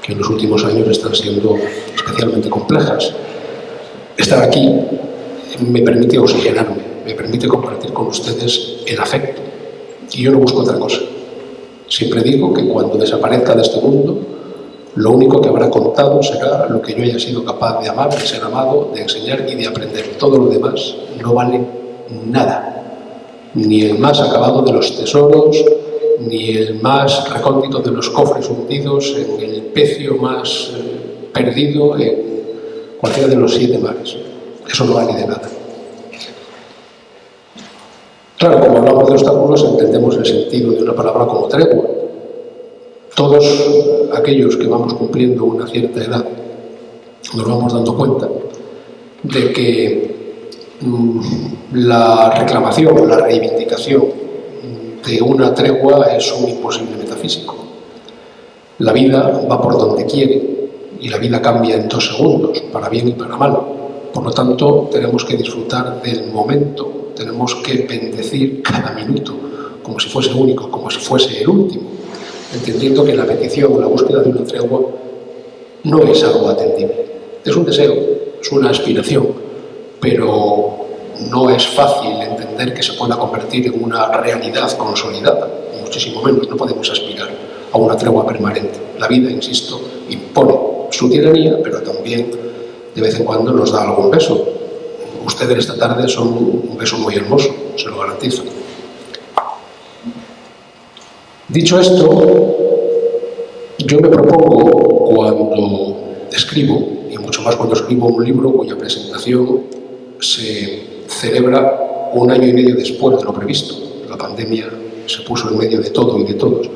que en los últimos años están siendo especialmente complejas. Estar aquí me permite oxigenarme, me permite compartir con ustedes el afecto. Y yo no busco otra cosa. Siempre digo que cuando desaparezca de este mundo, lo único que habrá contado será lo que yo haya sido capaz de amar, de ser amado, de enseñar y de aprender. Todo lo demás no vale nada. Ni el más acabado de los tesoros, ni el más recóndito de los cofres hundidos en el pecio más perdido en cualquiera de los 7 mares. Eso no vale de nada. Claro, como hablamos de obstáculos, entendemos el sentido de una palabra como tregua. Todos aquellos que vamos cumpliendo una cierta edad nos vamos dando cuenta de que la reclamación, la reivindicación de una tregua es un imposible metafísico. La vida va por donde quiere y la vida cambia en 2 segundos, para bien y para mal. Por lo tanto, tenemos que disfrutar del momento, tenemos que bendecir cada minuto como si fuese único, como si fuese el último, entendiendo que la petición o la búsqueda de una tregua no es algo atendible. Es un deseo, es una aspiración, pero no es fácil entender que se pueda convertir en una realidad consolidada, muchísimo menos. No podemos aspirar a una tregua permanente. La vida, insisto, impone su tiranía, pero también de vez en cuando nos da algún beso. Ustedes esta tarde son un beso muy hermoso, se lo garantizo. Dicho esto, yo me propongo cuando escribo, y mucho más cuando escribo un libro cuya presentación se celebra 1 año y medio después de lo previsto. La pandemia se puso en medio de todo y de todos.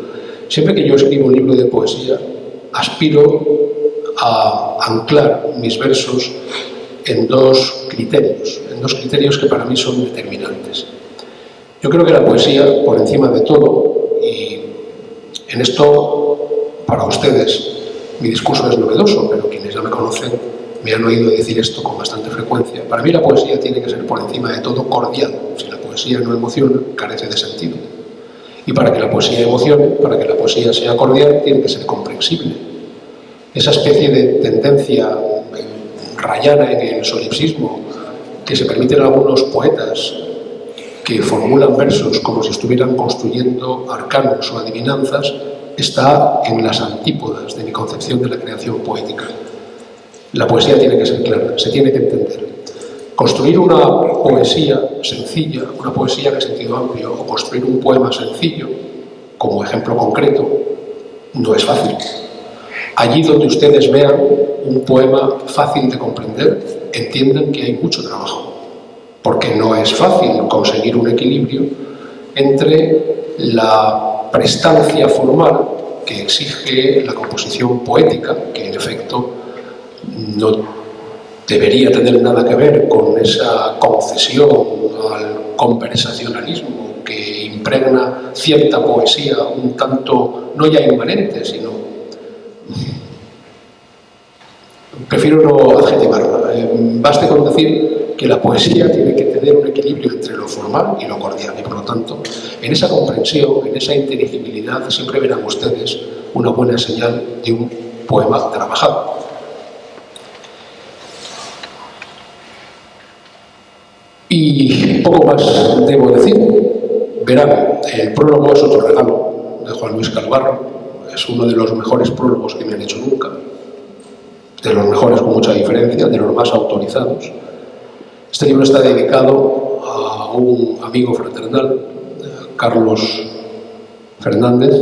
Siempre que yo escribo un libro de poesía, aspiro a anclar mis versos en 2 criterios que para mí son determinantes. Yo creo que la poesía, por encima de todo, y en esto, para ustedes, mi discurso es novedoso, pero quienes ya me conocen me han oído decir esto con bastante frecuencia. Para mí la poesía tiene que ser, por encima de todo, cordial. Si la poesía no emociona, carece de sentido. Y para que la poesía emocione, para que la poesía sea cordial, tiene que ser comprensible. Esa especie de tendencia rayana en el solipsismo que se permiten algunos poetas que formulan versos como si estuvieran construyendo arcanos o adivinanzas, está en las antípodas de mi concepción de la creación poética. La poesía tiene que ser clara, se tiene que entender. Construir una poesía sencilla, una poesía de sentido amplio, o construir un poema sencillo, como ejemplo concreto, no es fácil. Allí donde ustedes vean un poema fácil de comprender, entiendan que hay mucho trabajo, porque no es fácil conseguir un equilibrio entre la prestancia formal que exige la composición poética, que en efecto no debería tener nada que ver con esa concesión al conversacionalismo que impregna cierta poesía un tanto, no ya inmanente, sino... Prefiero no adjetivarla. Baste con decir que la poesía tiene que tener un equilibrio entre lo formal y lo cordial, y por lo tanto, en esa comprensión, en esa inteligibilidad, siempre verán ustedes una buena señal de un poema trabajado. Y poco más debo decir. Verán, el prólogo es otro regalo de Juan Luis Calvarro. Es uno de los mejores prólogos que me han hecho nunca, de los mejores con mucha diferencia, de los más autorizados. Este libro está dedicado a un amigo fraternal, Carlos Fernández,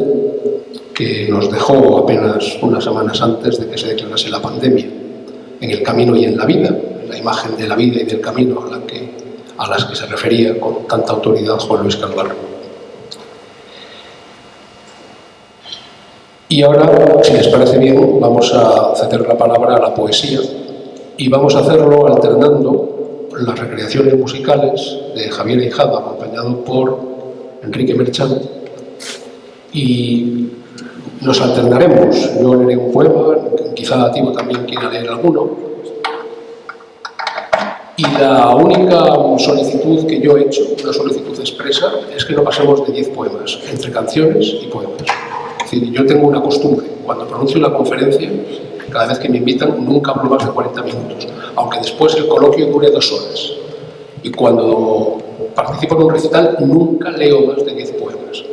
que nos dejó apenas unas semanas antes de que se declarase la pandemia, en el camino y en la vida, la imagen de la vida y del camino a las que se refería con tanta autoridad Juan Luis Calvarro. Y ahora, si les parece bien, vamos a ceder la palabra a la poesía y vamos a hacerlo alternando las recreaciones musicales de Javier Ahijado, acompañado por Enrique Merchán, y nos alternaremos. Yo leeré un poema, quizá Tibo también quiera leer alguno, y la única solicitud que yo he hecho, una solicitud expresa, es que no pasemos de 10 poemas, entre canciones y poemas. Es decir, yo tengo una costumbre, cuando pronuncio la conferencia, cada vez que me invitan, nunca hablo más de 40 minutos, aunque después el coloquio dure 2 horas. Y cuando participo en un recital, nunca leo más de 10 poemas.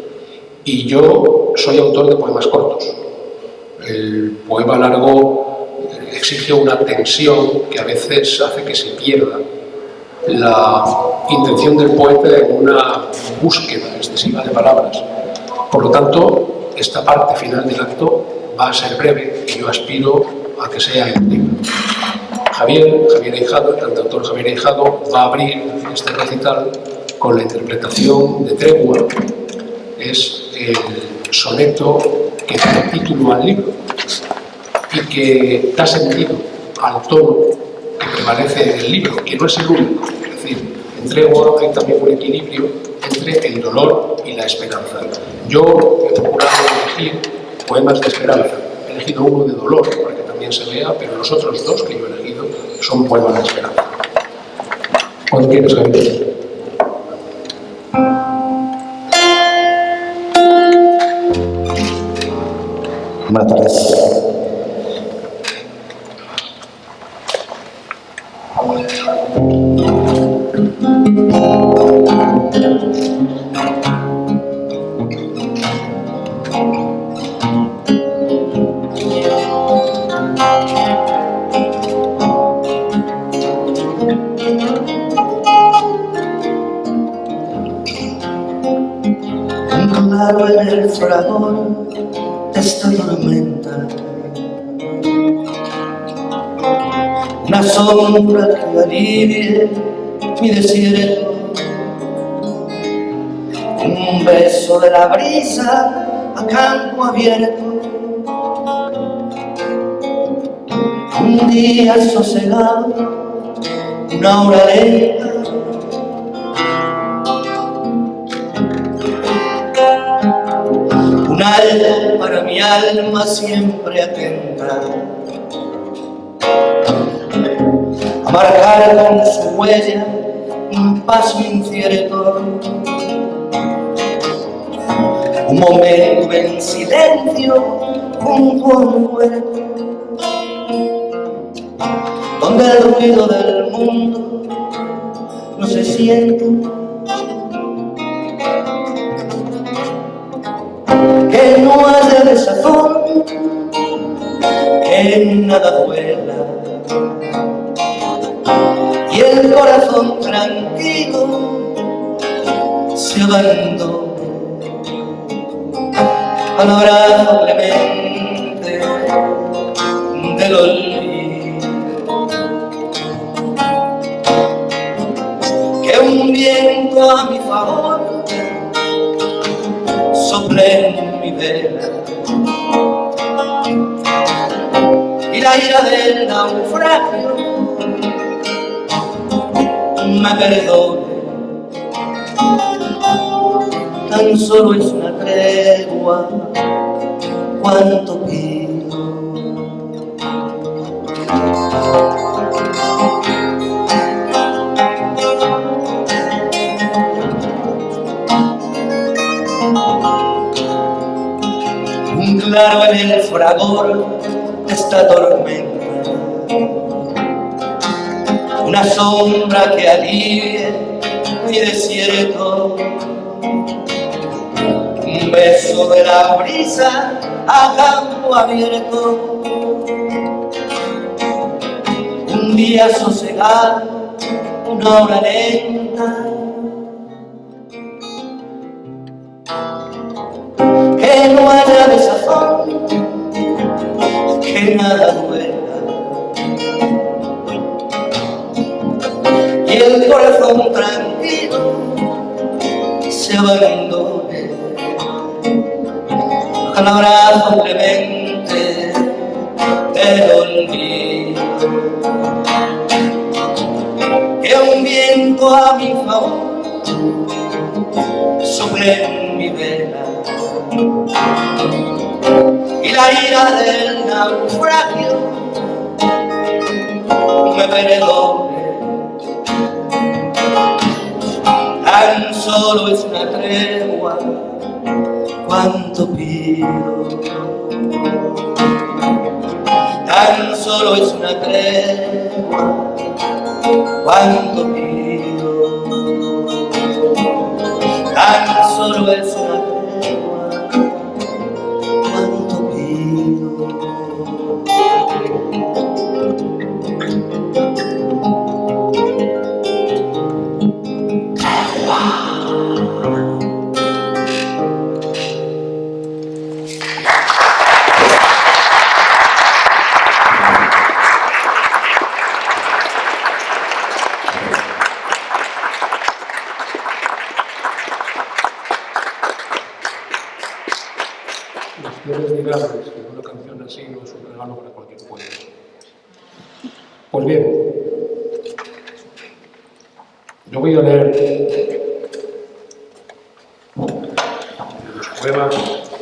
Y yo soy autor de poemas cortos. El poema largo exige una tensión que a veces hace que se pierda la intención del poeta en una búsqueda excesiva de palabras. Por lo tanto, esta parte final del acto va a ser breve y yo aspiro a que sea emotiva. Javier Ahijado, el cantautor Javier Ahijado, va a abrir este recital con la interpretación de Tregua. Es el soneto que da título al libro y que da sentido al tono que prevalece en el libro, que no es el único. Es decir, en Tregua hay también un equilibrio entre el dolor y la esperanza. Yo he procurado elegir poemas de esperanza. He elegido uno de dolor para que también se vea, pero los otros 2 que yo he elegido son poemas de esperanza. ¿Cuándo quieres, Javier? Buenas tardes. Un claro en el fragor de esta tormenta, una sombra que alivie mi desierto, un beso de la brisa a campo abierto, un día sosegado, una hora lenta, un alto para mi alma siempre atenta, a marcar con su huella un paso incierto, un momento en silencio junto a un huerto, donde el ruido del mundo no se siente, que no haya desazón, que nada duela, y el corazón tranquilo se abandone al abrazo clemente del olvido, que un viento a mi favor sople en mi vela y la ira del naufragio me perdone. Tan solo es una tregua, cuánto pido. Un claro en el fragor de esta tormenta, una sombra que alivie mi desierto, un beso de la brisa a campo abierto, un día sosegado, una hora lenta, que no haya desazón, que nada duela, y el corazón tranquilo se abandone al abrazo clemente sobre mi vela y la ira del naufragio me perdone. Tan solo es una tregua, cuánto pido. Tan solo es una tregua, cuánto pido. Tan solo es una tregua, cuánto pido. Grandes, que una canción así no es un regalo para cualquier pueblo. Pues bien, yo voy a leer los poemas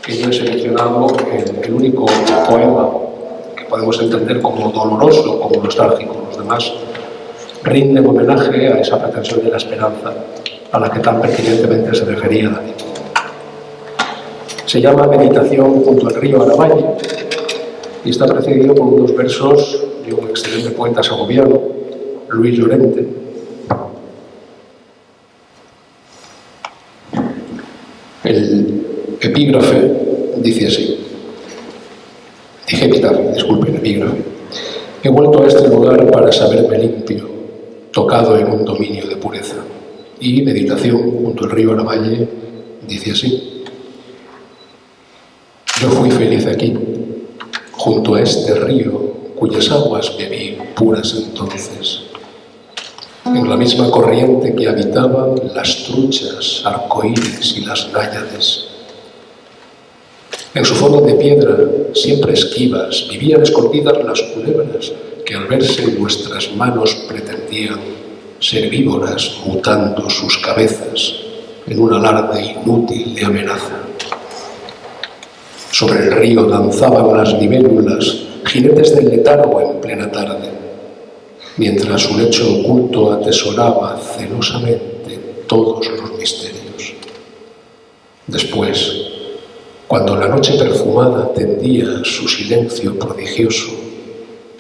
que yo he seleccionado, el único poema que podemos entender como doloroso, como nostálgico. Los demás rinden homenaje a esa pretensión de la esperanza a la que tan pertinentemente se refería David. Se llama Meditación junto al río Aravalle y está precedido por unos versos de un excelente poeta segoviano, Luis Llorente. El epígrafe dice así. Dije epitafio, disculpen, epígrafe. He vuelto a este lugar para saberme limpio, tocado en un dominio de pureza. Y Meditación junto al río Aravalle dice así. Yo fui feliz aquí, junto a este río, cuyas aguas bebí puras entonces. En la misma corriente que habitaban las truchas, arcoíris y las náyades. En su fondo de piedra, siempre esquivas, vivían escondidas las culebras que al verse en nuestras manos pretendían ser víboras mutando sus cabezas en un alarde inútil de amenaza. Sobre el río danzaban las libélulas, jinetes del letargo en plena tarde, mientras su lecho oculto atesoraba celosamente todos los misterios. Después, cuando la noche perfumada tendía su silencio prodigioso,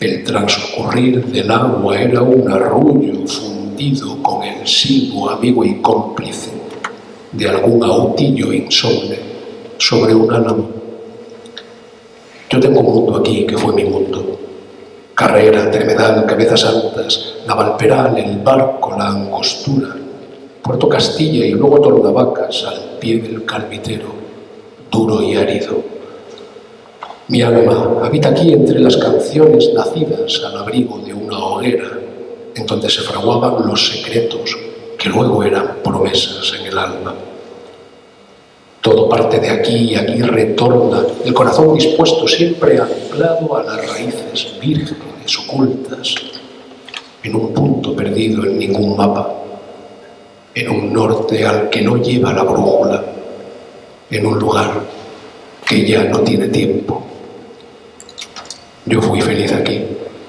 el transcurrir del agua era un arrullo fundido con el silbo amigo y cómplice de algún autillo insomne sobre un álamo. Yo tengo un mundo aquí que fue mi mundo. Carrera, Tremedal, Cabezas Altas, Navalperal, el barco, la Angostura, Puerto Castilla y luego Tornavacas al pie del Calvitero, duro y árido. Mi alma habita aquí entre las canciones nacidas al abrigo de una hoguera, en donde se fraguaban los secretos que luego eran promesas en el alma. Todo parte de aquí y aquí retorna, el corazón dispuesto siempre anclado a las raíces vírgenes ocultas, en un punto perdido en ningún mapa, en un norte al que no lleva la brújula, en un lugar que ya no tiene tiempo. Yo fui feliz aquí,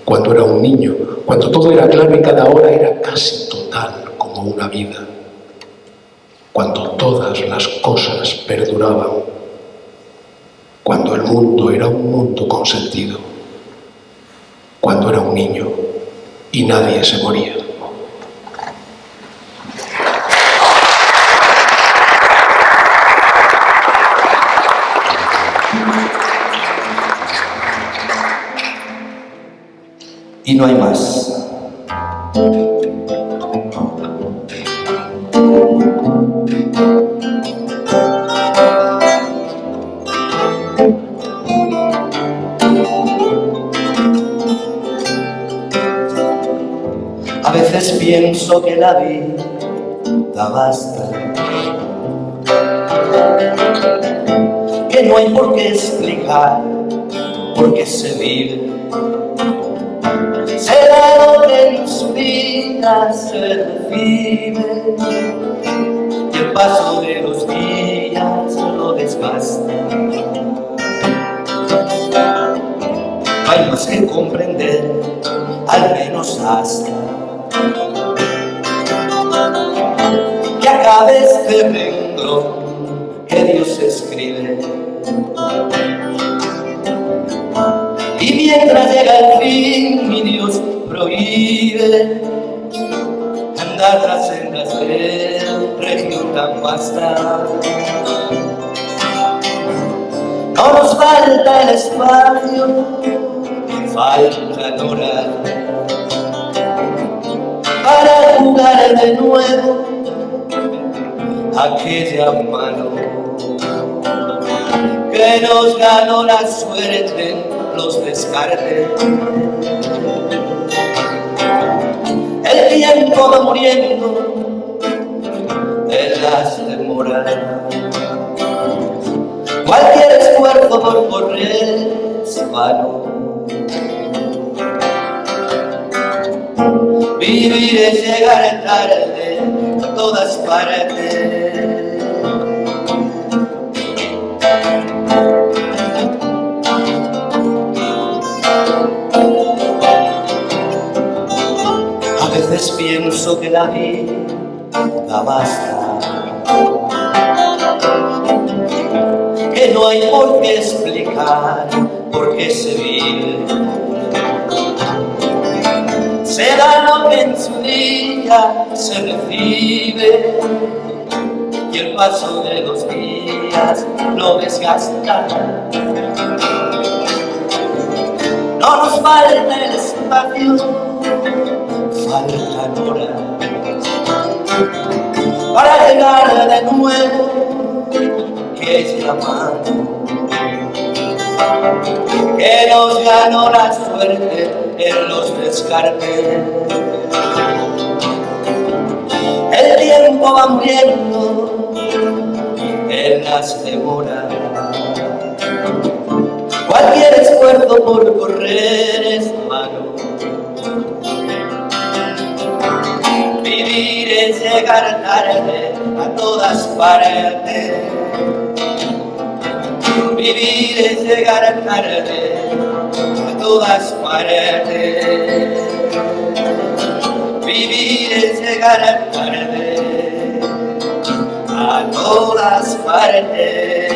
cuando era un niño, cuando todo era claro y cada hora era casi total como una vida. Cuando todas las cosas perduraban, cuando el mundo era un mundo con sentido, cuando era un niño y nadie se moría. Y no hay más. A veces pienso que la vida basta, que no hay por qué explicar por qué se vive. Será lo que en su vida se recibe. hay más que comprender, al menos hasta que acabe este renglón que Dios escribe. Y mientras llega el fin, mi Dios prohíbe andar tras sendas del región tan vasta. No nos falta el espacio, falta la hora para jugar de nuevo aquella mano que nos ganó la suerte en los descartes. El tiempo va muriendo en las demoras. Cualquier esfuerzo por correr es vano. Vivir es llegar tarde a todas partes. A veces pienso que la vida basta, que no hay por qué explicar por qué se vive. Se da lo que en su día se recibe y el paso de los días lo desgasta. No nos falta el espacio, faltan horas para llegar de nuevo que es la mano que nos ganó la suerte en los descartes. El tiempo va muriendo en las demoras. Cualquier esfuerzo por correr es vano. Vivir es llegar tarde a todas partes. Vivir es llegar tarde a todas partes. Vivir es llegar tarde a todas partes.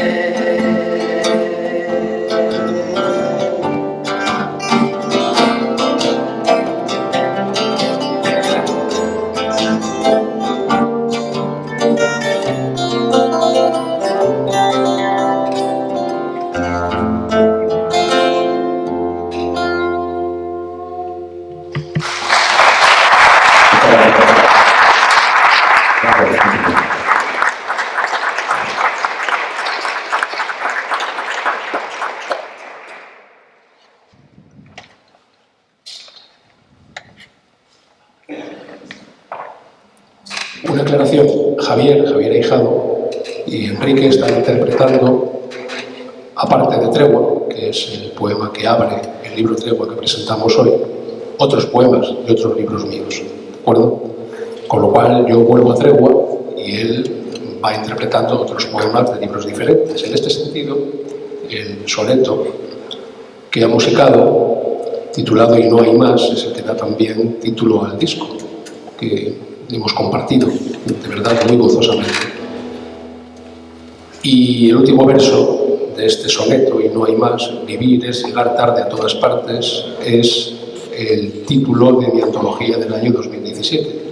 Una aclaración, Javier Ahijado y Enrique están interpretando, aparte de Tregua, que es el poema que abre el libro Tregua que presentamos hoy, otros poemas de otros libros míos, ¿de acuerdo? Con lo cual yo vuelvo a Tregua y él va interpretando otros poemas de libros diferentes. En este sentido, el soneto que ha musicado, titulado Y no hay más, es el que da también título al disco, que hemos compartido, de verdad, muy gozosamente. Y el último verso de este soneto, Y no hay más, vivir es llegar tarde a todas partes, es el título de mi antología del año 2017.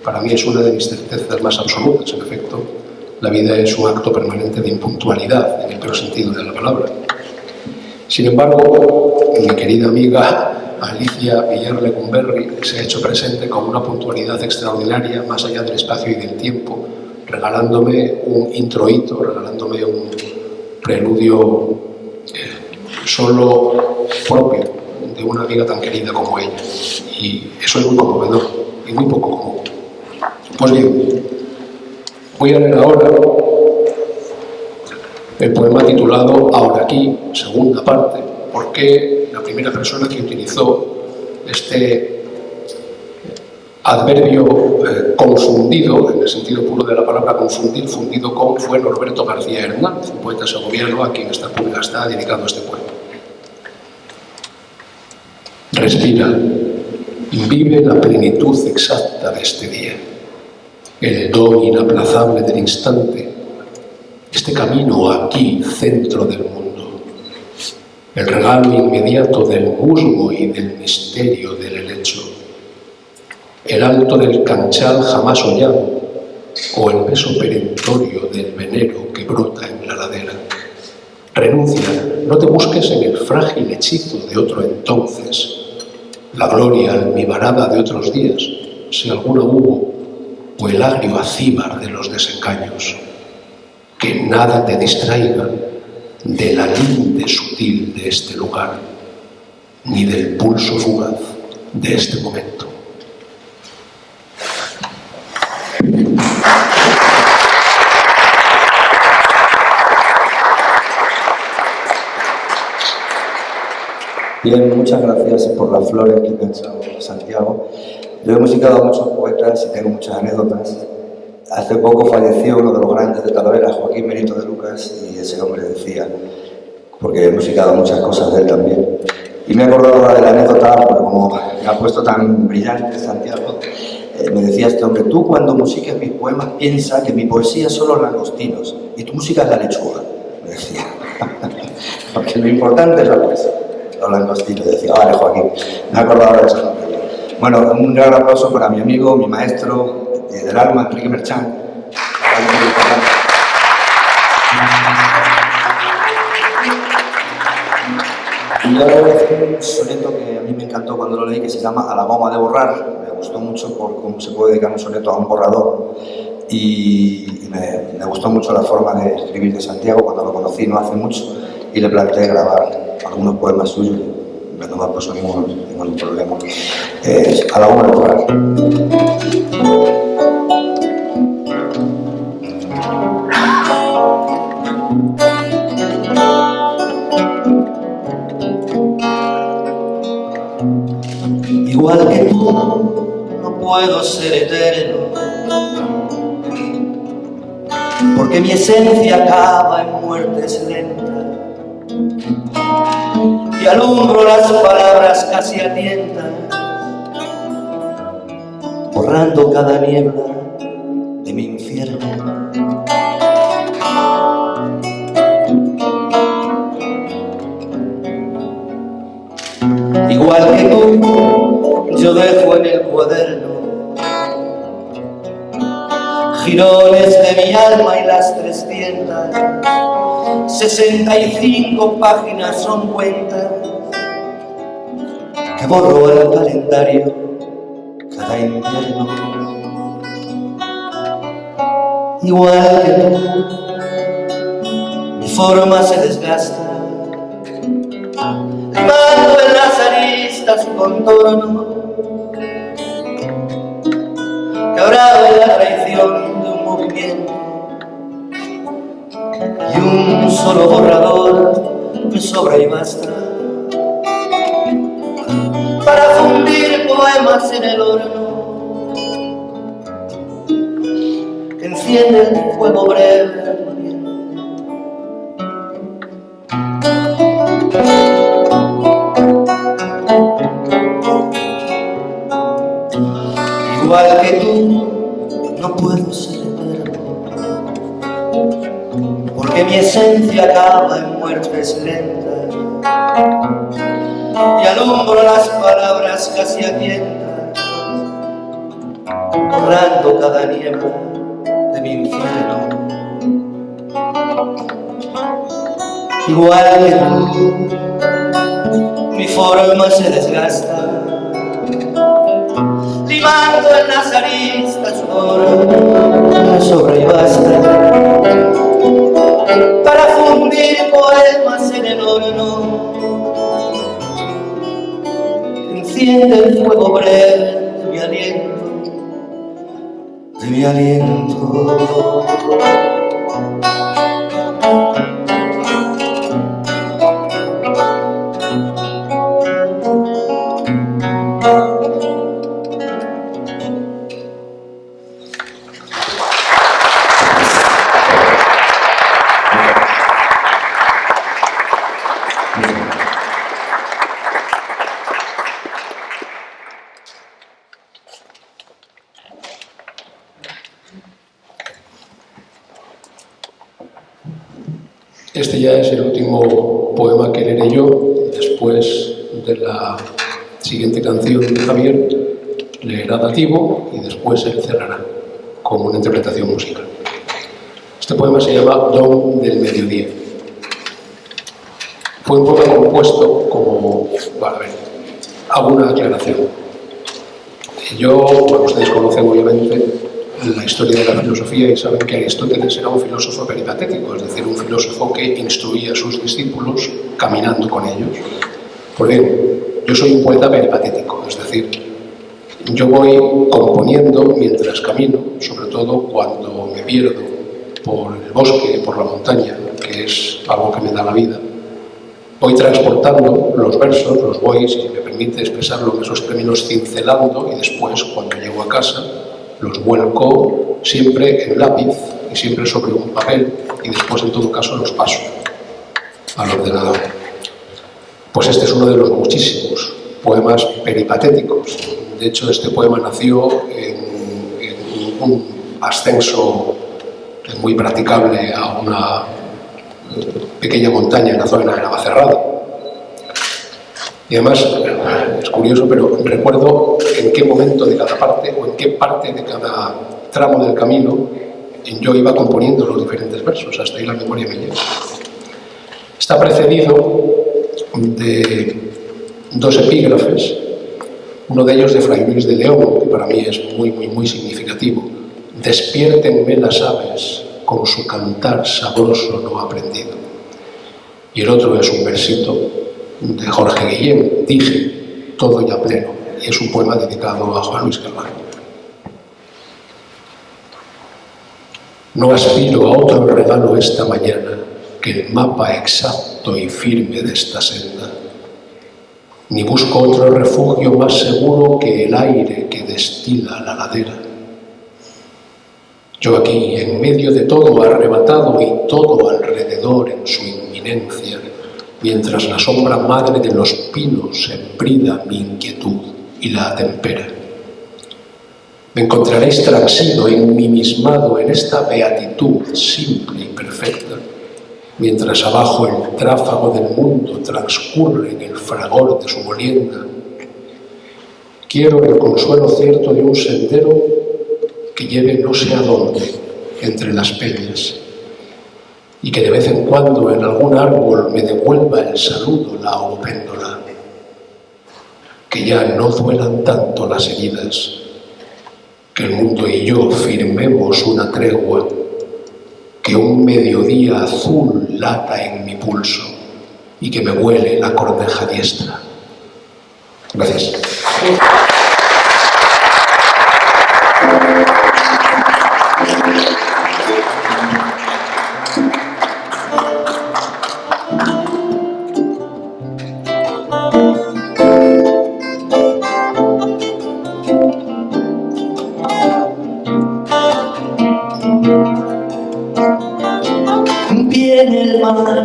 Para mí es una de mis certezas más absolutas. En efecto, la vida es un acto permanente de impuntualidad, en el peor sentido de la palabra. Sin embargo, mi querida amiga Alicia Villar-Lecumberri se ha hecho presente con una puntualidad extraordinaria, más allá del espacio y del tiempo, regalándome un introito, regalándome un preludio solo propio de una amiga tan querida como ella. Y eso es muy conmovedor y muy poco común. Pues bien, voy a leer ahora el poema titulado Ahora aquí, segunda parte, porque la primera persona que utilizó este adverbio confundido, en el sentido puro de la palabra confundir, fundido con, fue Norberto García Hernández, un poeta segoviano a quien esta pública está dedicando este poema. Respira, vive la plenitud exacta de este día, el don inaplazable del instante, este camino aquí, centro del mundo, el regalo inmediato del musgo y del misterio del helecho, el alto del canchal jamás hollado o el beso perentorio del venero que brota en la ladera. Renuncia, no te busques en el frágil hechizo de otro entonces, la gloria almibarada de otros días, si alguna hubo, o el agrio acíbar de los desengaños. Que nada te distraiga de la linde sutil de este lugar, ni del pulso fugaz de este momento. Bien, muchas gracias por las flores que te ha echado Santiago. Yo he musicado a muchos poetas y tengo muchas anécdotas. Hace poco falleció uno de los grandes de Talavera, Joaquín Benito de Lucas, y ese hombre decía, porque he musicado muchas cosas de él también, y me he acordado ahora de la anécdota, porque como me ha puesto tan brillante Santiago, me decía este hombre, tú cuando musiques mis poemas piensa que mi poesía son los langostinos y tu música es la lechuga, me decía. Porque lo importante es la poesía, los langostinos. Y decía, vale Joaquín, me he acordado ahora de esa cosa. Bueno, un gran aplauso para mi amigo, mi maestro del alma, Enrique Merchán. Y ahora voy a hacer un soneto que a mí me encantó cuando lo leí, que se llama A la goma de borrar. Me gustó mucho por cómo se puede dedicar un soneto a un borrador. Y me gustó mucho la forma de escribir de Santiago cuando lo conocí no hace mucho. Y le planteé grabar algunos poemas suyos. No me puso ningún problema. A la goma de borrar. Igual que tú, no puedo ser eterno, porque mi esencia acaba en muertes lentas, y alumbro las palabras casi a tientas, borrando cada niebla de mi infierno. Igual que tú, yo dejo en el cuaderno jirones de mi alma y las 365 páginas son cuentas que borro el calendario cada invierno. Igual que tú, mi forma se desgasta, limando en las aristas su contorno, quebrado en la traición de un movimiento, y un solo borrador me sobra y basta para fundir poemas en el horno que enciende el fuego breve de tu aliento. Igual que tú, no puedo ser eterno, porque mi esencia acaba en muertes lentas, y alumbro las palabras casi a tientas, borrando cada niebla de mi infierno. Igual que tú, mi forma se desgasta, limando en las aristas su oro, me sobra y basta para fundir poemas en el horno, enciende el fuego breve de mi aliento, de mi aliento. Este ya es el último poema que leeré yo. Después de la siguiente canción de Javier, leerá Dativo y después él cerrará con una interpretación musical. Este poema se llama Don del Mediodía. Fue un poema compuesto como... Bueno, a ver, hago una aclaración. Bueno, ustedes conocen obviamente la historia de la filosofía y saben que Aristóteles era un filósofo peripatético, es decir, un filósofo que instruía a sus discípulos caminando con ellos. Pues bien, yo soy un poeta peripatético, es decir, yo voy componiendo mientras camino, sobre todo cuando me pierdo por el bosque, por la montaña, que es algo que me da la vida. Voy transportando los versos, los voy, si me permite expresarlo en esos términos, cincelando, y después, cuando llego a casa, los vuelco siempre en lápiz y siempre sobre un papel, y después, en todo caso, los paso al ordenador. Pues este es uno de los muchísimos poemas peripatéticos. De hecho, este poema nació en un ascenso muy practicable a una pequeña montaña en la zona de Navacerrada. Y además, es curioso, pero recuerdo en qué momento de cada parte o en qué parte de cada tramo del camino yo iba componiendo los diferentes versos. Hasta ahí la memoria me llega. Está precedido de dos epígrafes, uno de ellos de Fray Luis de León, que para mí es muy significativo. Despiértenme las aves con su cantar sabroso no aprendido. Y el otro es un versito de Jorge Guillén, Dije, todo ya pleno, y es un poema dedicado a Juan Luis Carvalho. No aspiro a otro regalo esta mañana que el mapa exacto y firme de esta senda, ni busco otro refugio más seguro que el aire que destila la ladera. Yo aquí, en medio de todo arrebatado y todo alrededor en su inminencia, mientras la sombra madre de los pinos embrida mi inquietud y la atempera. Me encontraréis transido, enmimismado en esta beatitud simple y perfecta, mientras abajo el tráfago del mundo transcurre en el fragor de su molienda. Quiero el consuelo cierto de un sendero que lleve no sé a dónde, entre las peñas, y que de vez en cuando en algún árbol me devuelva el saludo la opéndola. Que ya no duelan tanto las heridas, que el mundo y yo firmemos una tregua, que un mediodía azul lata en mi pulso y que me huele la corneja diestra. Gracias. Viene el mar,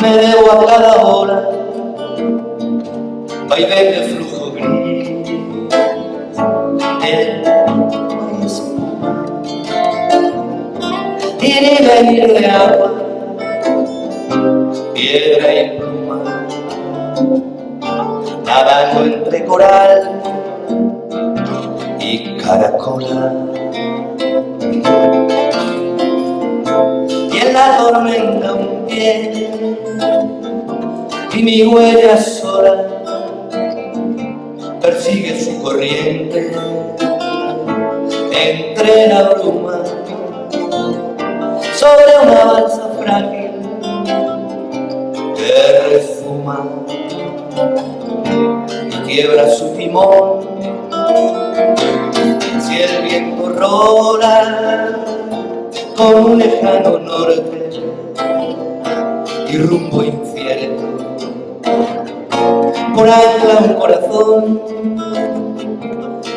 me debo a cada hora, vaivén de flujo gris, el mar y espuma, ir y venir de agua, piedra y pluma, nadando entre coral y caracola. Y en la tormenta un pie y mi huella sola persigue su corriente entre la bruma sobre una balsa frágil que rezuma y quiebra su timón. Si el viento rola con un lejano norte y rumbo incierto, por ancla un corazón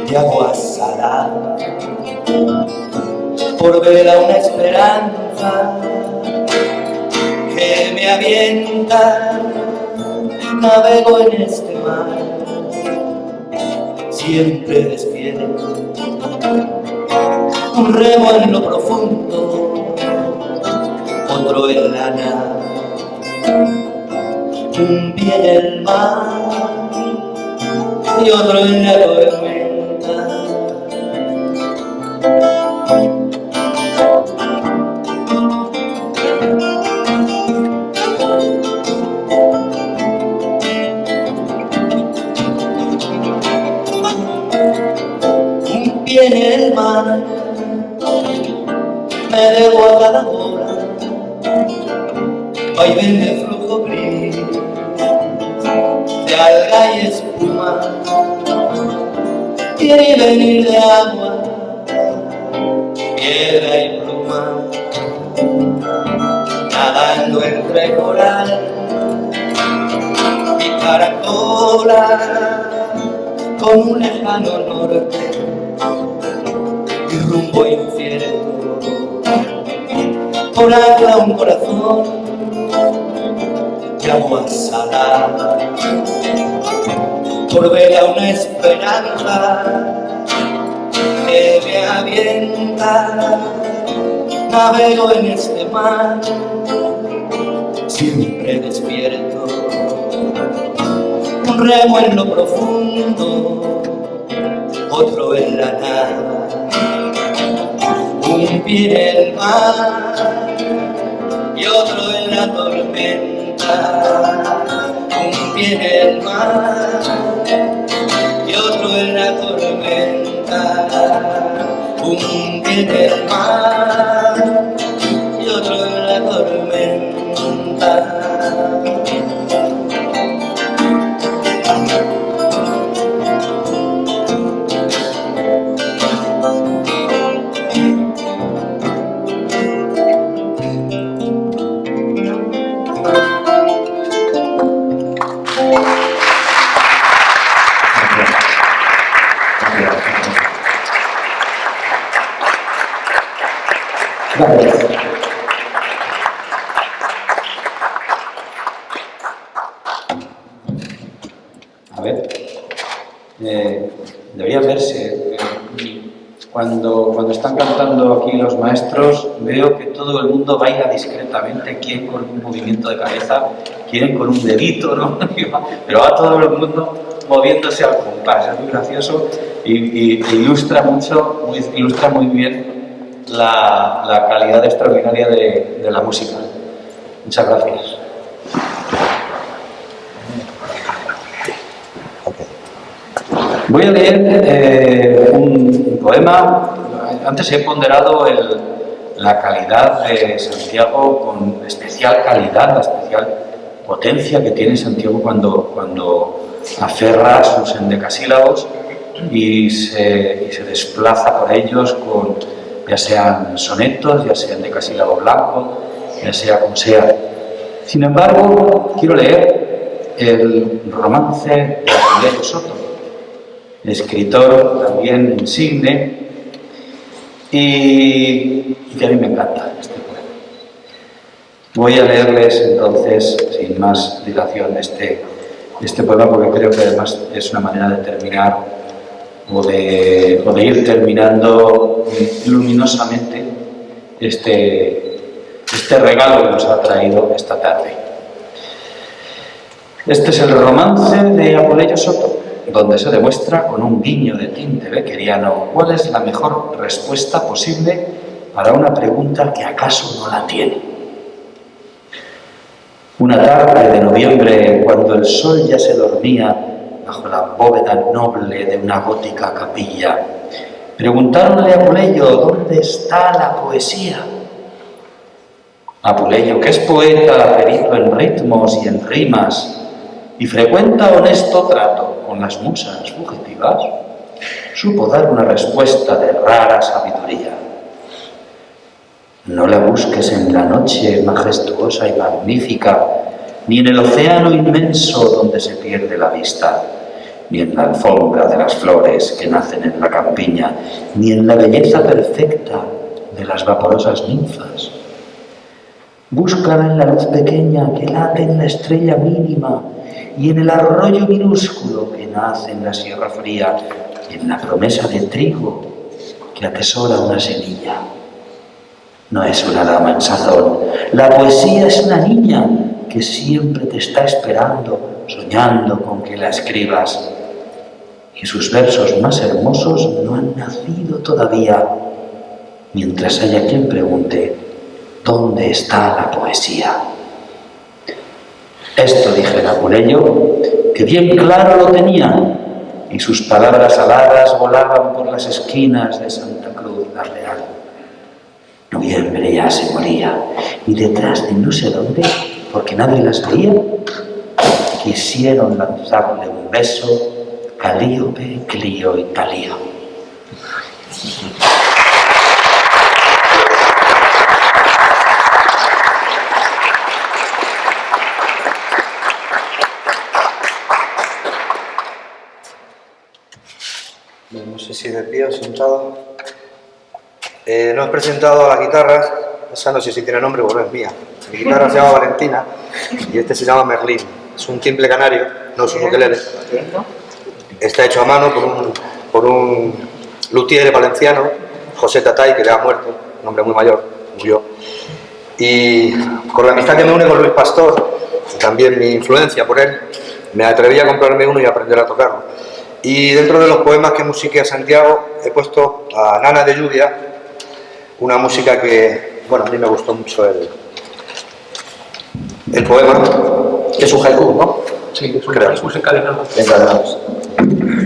de agua salada, por vela una esperanza que me avienta, navego en este mar, siempre despierto, un remo en lo profundo, otro en la nada, un pie en el mar y otro en la tormenta. Un pie en el mar me debo a cada hora, vaivén de flujo gris, de alga y espuma, ir y venir de agua, piedra y pluma, nadando entre coral y caracola, con un lejano norte y rumbo incierto. Por ancla un corazón de agua salada, por vela una esperanza que me avienta. Navego en este mar, siempre despierto, un remo en lo profundo, otro en la nada, un pie en el mar y otro en la tormenta, un pie en el mar y otro en la tormenta, un pie en el mar y otro en la tormenta. A ver, debería verse. Cuando están cantando aquí los maestros, veo que todo el mundo baila discretamente, quien con un movimiento de cabeza, quien con un dedito, ¿no? Pero va todo el mundo moviéndose al compás. Es muy gracioso y ilustra muy bien la calidad extraordinaria de la música. Muchas gracias. Voy a leer un poema. Antes he ponderado la calidad de Santiago con especial calidad, la especial potencia que tiene Santiago cuando aferra sus endecasílabos y se desplaza por ellos con, ya sean sonetos, ya sean endecasílabo blanco, ya sea como sea. Sin embargo, quiero leer el romance de Apuleyo Soto, escritor también insigne y que a mí me encanta este poema. Voy a leerles entonces, sin más dilación, este poema porque creo que además es una manera de terminar o de ir terminando luminosamente este regalo que nos ha traído esta tarde. Este es el romance de Apuleyo Soto, donde se demuestra con un guiño de tinte beckeriano cuál es la mejor respuesta posible para una pregunta que acaso no la tiene. Una tarde de noviembre, cuando el sol ya se dormía bajo la bóveda noble de una gótica capilla, preguntáronle a Apuleyo dónde está la poesía. Apuleyo, que es poeta, perito en ritmos y en rimas, y frecuenta honesto trato con las musas fugitivas, supo dar una respuesta de rara sabiduría. No la busques en la noche majestuosa y magnífica, ni en el océano inmenso donde se pierde la vista, ni en la alfombra de las flores que nacen en la campiña, ni en la belleza perfecta de las vaporosas ninfas. Búscala en la luz pequeña que late en la estrella mínima y en el arroyo minúsculo que nace en la sierra fría y en la promesa de trigo que atesora una semilla. No es una dama en sazón. La poesía es una niña que siempre te está esperando, soñando con que la escribas. Y sus versos más hermosos no han nacido todavía, mientras haya quien pregunte, ¿dónde está la poesía? Esto dije en Apuleyo, que bien claro lo tenía, y sus palabras aladas volaban por las esquinas de Santa Cruz la Real. Noviembre ya se moría, y detrás de no sé dónde, porque nadie las veía, quisieron lanzarle un beso, Calíope, Clío y Talía. No sé si de pie o sentado. No he presentado a las guitarras, esa no sé si tiene nombre, bueno, es mía. Mi guitarra se llama Valentina y este se llama Merlín. Es un timbre canario, no es un ukelele. Está hecho a mano por un luthier valenciano, José Tatay, que ya ha muerto, un hombre muy mayor, murió. Y con la amistad que me une con Luis Pastor, y también mi influencia por él, me atreví a comprarme uno y a aprender a tocarlo. Y dentro de los poemas que musiqué a Santiago, he puesto a Nana de Lluvia, una música que, bueno, a mí me gustó mucho el poema, que es un haiku, ¿no? Sí, es un haiku encadenado. Encadenados.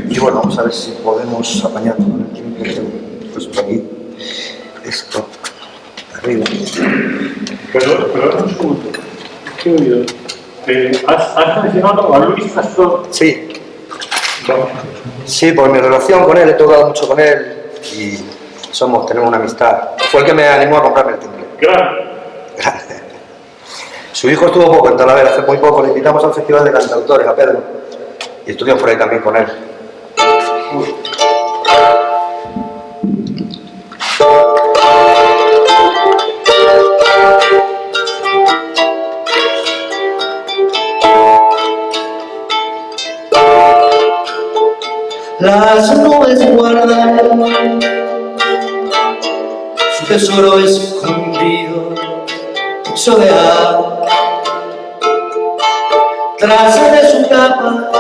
Y bueno, vamos a ver si podemos apañar todo el tiempo. Pues por aquí, esto, arriba. Perdón un segundo. ¿Qué he oído? ¿Has mencionado a Luis Pastor? Sí. Sí, por mi relación con él, he tocado mucho con él y tenemos una amistad. Fue el que me animó a comprarme el timbre. Grande. Su hijo estuvo poco en Talavera, hace muy poco, le invitamos al Festival de Cantautores, a Pedro, y estuvimos por ahí también con él. Las nubes guardan su tesoro escondido, soleado, tras de su capa,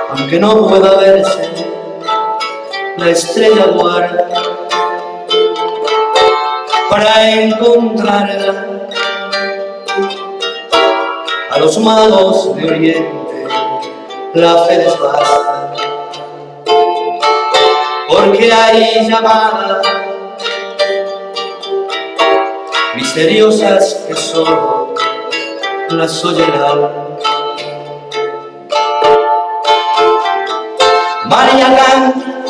aunque no pueda verse, la estrella guarda para encontrarla a los magos de Oriente. La fe les basta, porque hay llamadas misteriosas que solo las oye el alma. María canta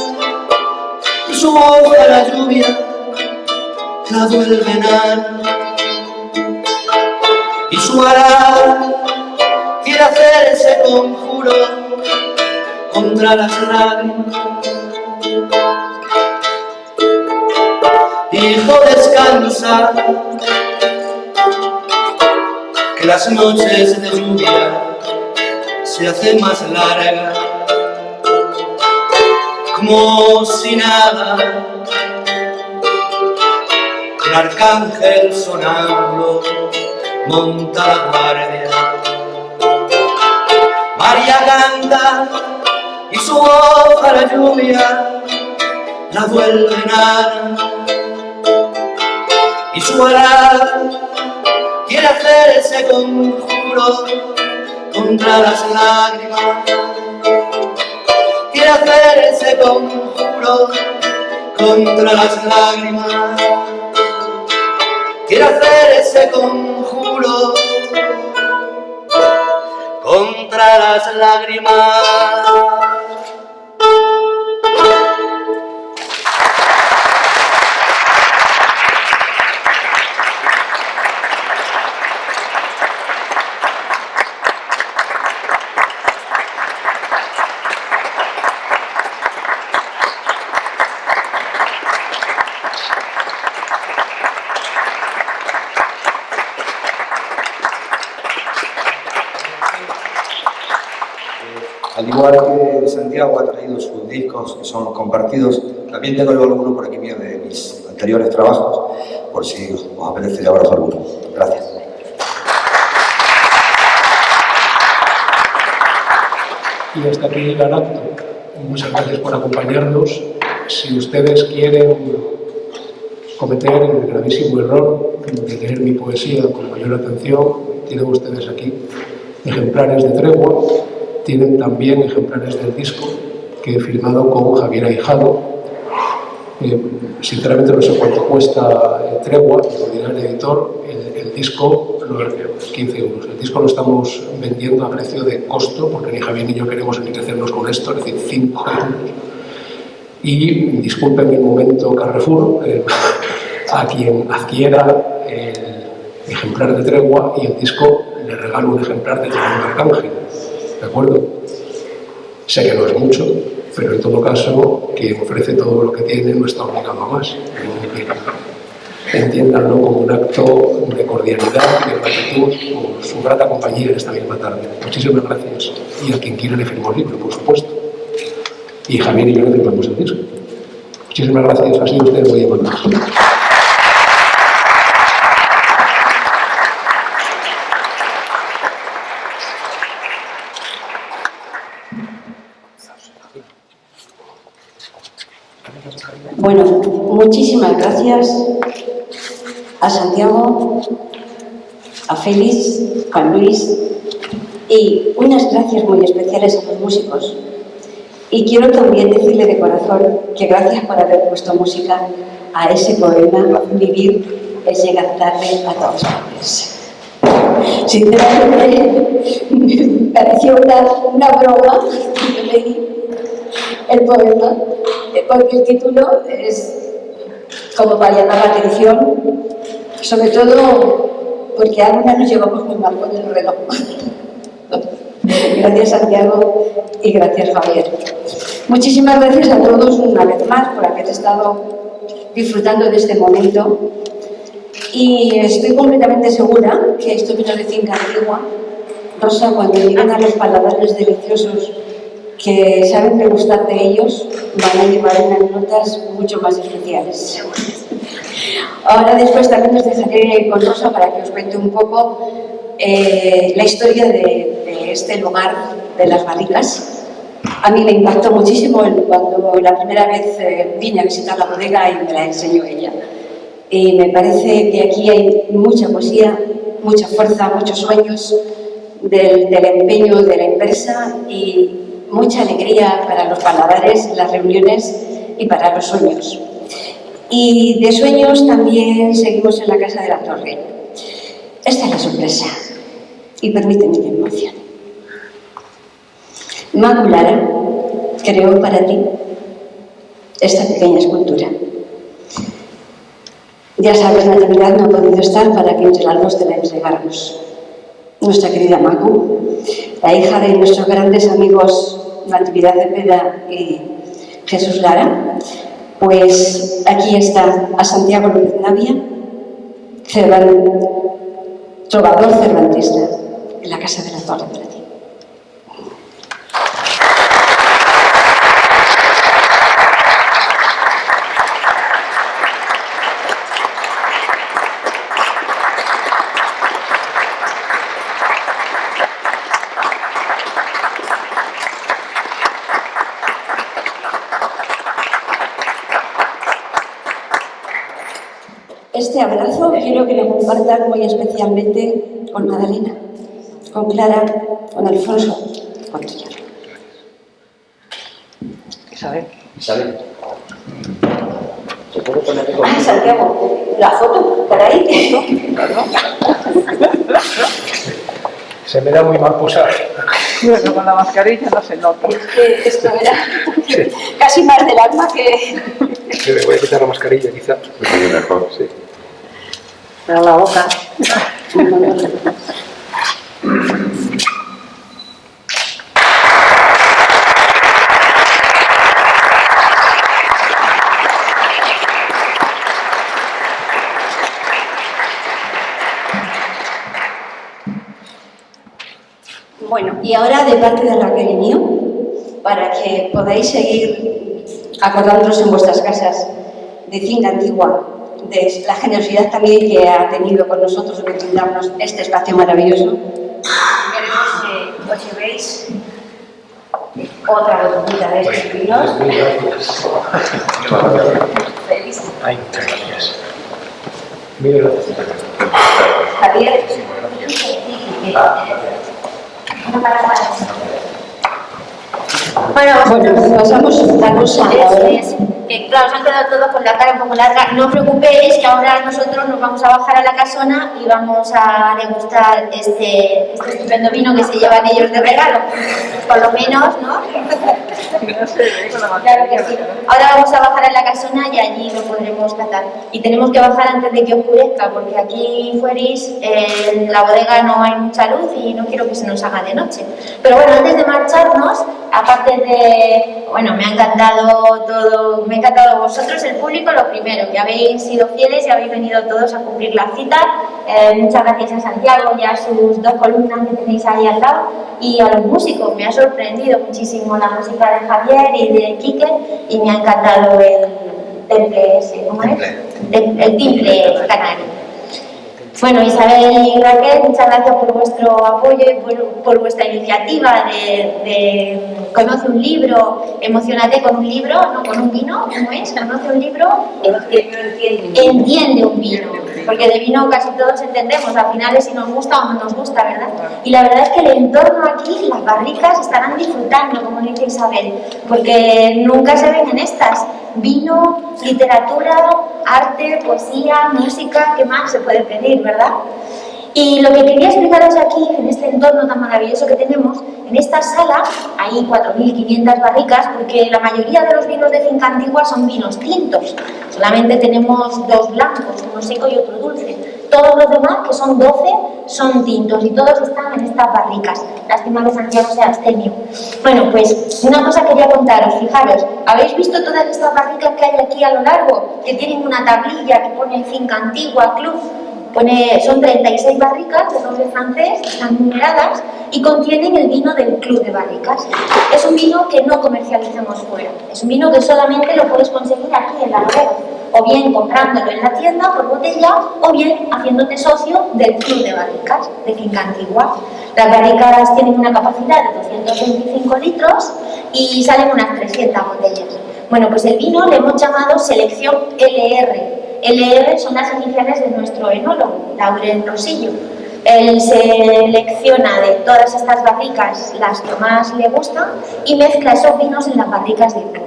y su voz a la lluvia la vuelve enana, y su arada quiere hacer ese conjuro contra las lágrimas. Hijo, descansa, que las noches de lluvia se hacen más largas, como si nada. El arcángel sonando monta la guardia. María canta y su voz a la lluvia la vuelve enana, y su arada quiere hacer ese conjuro contra las lágrimas. Quiere hacer ese conjuro contra las lágrimas. Quiere hacer ese conjuro contra las lágrimas. Al igual que Santiago ha traído sus discos, que son los compartidos, También tengo yo alguno por aquí mío de mis anteriores trabajos, por si os apetece llevaros alguno. Gracias. Y hasta aquí el acto. Muchas gracias por acompañarnos. Si ustedes quieren cometer el gravísimo error de leer mi poesía con mayor atención, tienen ustedes aquí ejemplares de Tregua, tienen también ejemplares del disco que he firmado con Javier Ahijado. Sinceramente no sé cuánto cuesta Tregua, lo dirá el editor. El disco, 15 euros. El disco lo estamos vendiendo a precio de costo, porque ni Javier ni yo queremos enriquecernos con esto, es decir, 5 euros. Y disculpen mi momento Carrefour, a quien adquiera el ejemplar de Tregua y el disco le regalo un ejemplar de Tremendo Arcángel, ¿de acuerdo? Sé que no es mucho, pero en todo caso, quien ofrece todo lo que tiene no está obligado a más. Entiéndanlo como un acto de cordialidad y de gratitud por su grata compañía en esta misma tarde. Muchísimas gracias. Y a quien quiera le firmo el libro, por supuesto. Y Javier y yo le firmamos el disco. Muchísimas gracias. Ha sido usted muy amable. Bueno, muchísimas gracias a Santiago, a Félix, Juan Luis, y unas gracias muy especiales a los músicos. Y quiero también decirle de corazón que gracias por haber puesto música a ese poema, Vivir es llegar tarde a todas partes. Sinceramente, me pareció una broma que leí el poema, porque el título es como para llamar la atención, sobre todo porque algunas nos llevamos muy mal con el reloj. Gracias Santiago y gracias Javier. Muchísimas gracias a todos una vez más por haber estado disfrutando de este momento, y estoy completamente segura que esto vino de finca antigua. Rosa, cuando lleguen a los paladares deliciosos que saben degustar de ellos, van a llevar unas notas mucho más especiales. Ahora después también os dejaré con Rosa para que os cuente un poco la historia de este lugar de las barricas. A mí me impactó muchísimo cuando la primera vez vine a visitar la bodega y me la enseñó ella. Y me parece que aquí hay mucha poesía, mucha fuerza, muchos sueños del empeño de la empresa y mucha alegría para los paladares, las reuniones y para los sueños. Y de sueños también seguimos en la Casa de la Torre. Esta es la sorpresa y permíteme que me emocione. Macu Lara creó para ti esta pequeña escultura. Ya sabes, Natividad no ha podido estar para que entre las dos te la entregáramos. Nuestra querida Macu, la hija de nuestros grandes amigos Natividad Cepeda y Jesús Lara, pues aquí está a Santiago López Navia, trovador cervantista, en la Casa de la Torre para ti. Este abrazo quiero que lo compartan muy especialmente con Magdalena, con Clara, con Alfonso, con Tuya. Isabel. Isabel. ¿Se puede poner aquí conmigo? Ah, Santiago, la foto, caray. Se me da muy mal posar. Bueno, con la mascarilla no se nota. Es que esto era casi más del alma que... Me voy a quitar la mascarilla, quizá. Es mejor, sí. Pero la boca. Bueno, y ahora de parte de Raquel y mío, para que podáis seguir acordándonos en vuestras casas de Finca Antigua, de la generosidad también que ha tenido con nosotros de brindarnos este espacio maravilloso. Queremos que os llevéis otra botellita de estos vinos. Feliz. Ay, muchas gracias. Mil gracias. Javier. Bueno, pasamos la cosa ahora. Que claro, se han quedado todos con la cara un poco larga. No os preocupéis, que ahora nosotros nos vamos a bajar a la casona y vamos a degustar este estupendo vino que se llevan ellos de regalo. Por lo menos, ¿no? Claro que sí. Ahora vamos a bajar a la casona y allí lo podremos catar. Y tenemos que bajar antes de que oscurezca, porque aquí fueris en la bodega no hay mucha luz y no quiero que se nos haga de noche. Pero bueno, antes de marcharnos, aparte de... Bueno, me ha encantado todo, me ha encantado vosotros, el público, lo primero, que habéis sido fieles y habéis venido todos a cumplir la cita. Muchas gracias a Santiago y a sus dos columnas que tenéis ahí al lado. Y a los músicos, me ha sorprendido muchísimo la música de Javier y de Quique, y me ha encantado el temple ese, ¿cómo es? El timple canario. Bueno, Isabel y Raquel, muchas gracias por vuestro apoyo y por vuestra iniciativa de conoce un libro, emocionate con un libro, no con un vino, ¿cómo es? Conoce un libro, entiende un vino, porque de vino casi todos entendemos, al final es si nos gusta o no nos gusta, ¿verdad? Y la verdad es que el entorno aquí, las barricas, estarán disfrutando, como dice Isabel, porque nunca se ven en estas. Vino, literatura, arte, poesía, música, ¿qué más se puede pedir, verdad? Y lo que quería explicaros aquí, en este entorno tan maravilloso que tenemos, en esta sala hay 4.500 barricas, porque la mayoría de los vinos de Finca Antigua son vinos tintos. Solamente tenemos 2 blancos, uno seco y otro dulce. Todos los demás, que son 12, son tintos y todos están en estas barricas. Lástima que Santiago sea abstemio. Bueno, pues una cosa quería contaros, fijaros, ¿habéis visto todas estas barricas que hay aquí a lo largo? Que tienen una tablilla que pone Finca Antigua Club. Son 36 barricas de roble francés, están numeradas y contienen el vino del Club de Barricas. Es un vino que no comercializamos fuera, es un vino que solamente lo puedes conseguir aquí en la bodega, o bien comprándolo en la tienda por botella, o bien haciéndote socio del Club de Barricas de Finca Antigua. Las barricas tienen una capacidad de 225 litros y salen unas 300 botellas. Bueno, pues el vino le hemos llamado Selección LR. LR son las iniciales de nuestro enólogo, Laurel Rosillo. Él selecciona de todas estas barricas las que más le gustan y mezcla esos vinos en las barricas del club.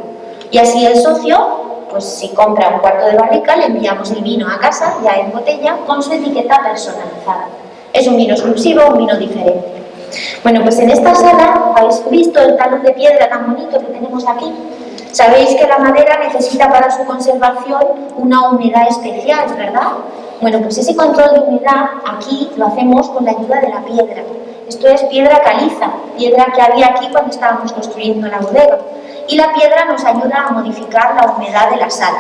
Y así el socio, pues si compra un cuarto de barrica, le enviamos el vino a casa, ya en botella, con su etiqueta personalizada. Es un vino exclusivo, un vino diferente. Bueno, pues en esta sala habéis visto el talón de piedra tan bonito que tenemos aquí. Sabéis que la madera necesita para su conservación una humedad especial, ¿verdad? Bueno, pues ese control de humedad aquí lo hacemos con la ayuda de la piedra. Esto es piedra caliza, piedra que había aquí cuando estábamos construyendo la bodega. Y la piedra nos ayuda a modificar la humedad de la sala.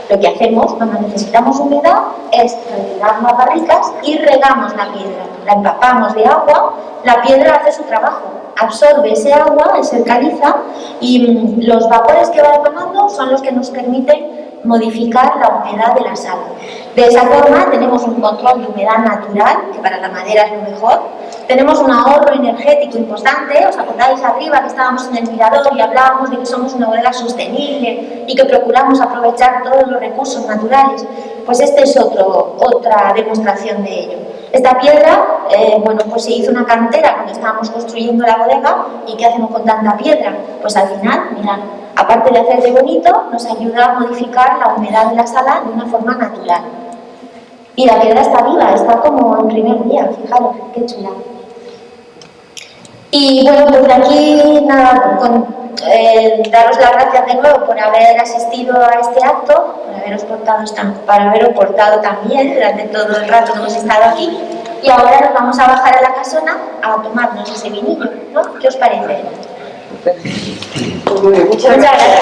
Lo que hacemos cuando necesitamos humedad es retirar las barricas y regamos la piedra. La empapamos de agua, la piedra hace su trabajo, absorbe ese agua, ese caliza, y los vapores que va emanando son los que nos permiten modificar la humedad de la sala. De esa forma tenemos un control de humedad natural, que para la madera es lo mejor. Tenemos un ahorro energético importante. ¿Os acordáis arriba que estábamos en el mirador y hablábamos de que somos una bodega sostenible y que procuramos aprovechar todos los recursos naturales? Pues esta es otra demostración de ello. Esta piedra, bueno, pues se hizo una cantera cuando estábamos construyendo la bodega. ¿Y qué hacemos con tanta piedra? Pues al final, mirad, aparte de hacer de bonito, nos ayuda a modificar la humedad de la sala de una forma natural. Y la piedra está viva, está como en primer día, fijaros, qué chula. Y bueno, pues de aquí nada, daros las gracias de nuevo por haber asistido a este acto, por haberos portado tan bien durante todo el rato que hemos estado aquí. Y ahora nos vamos a bajar a la casona a tomarnos ese vinillo, ¿no? ¿Qué os parece? Pues muy bien, muchas gracias.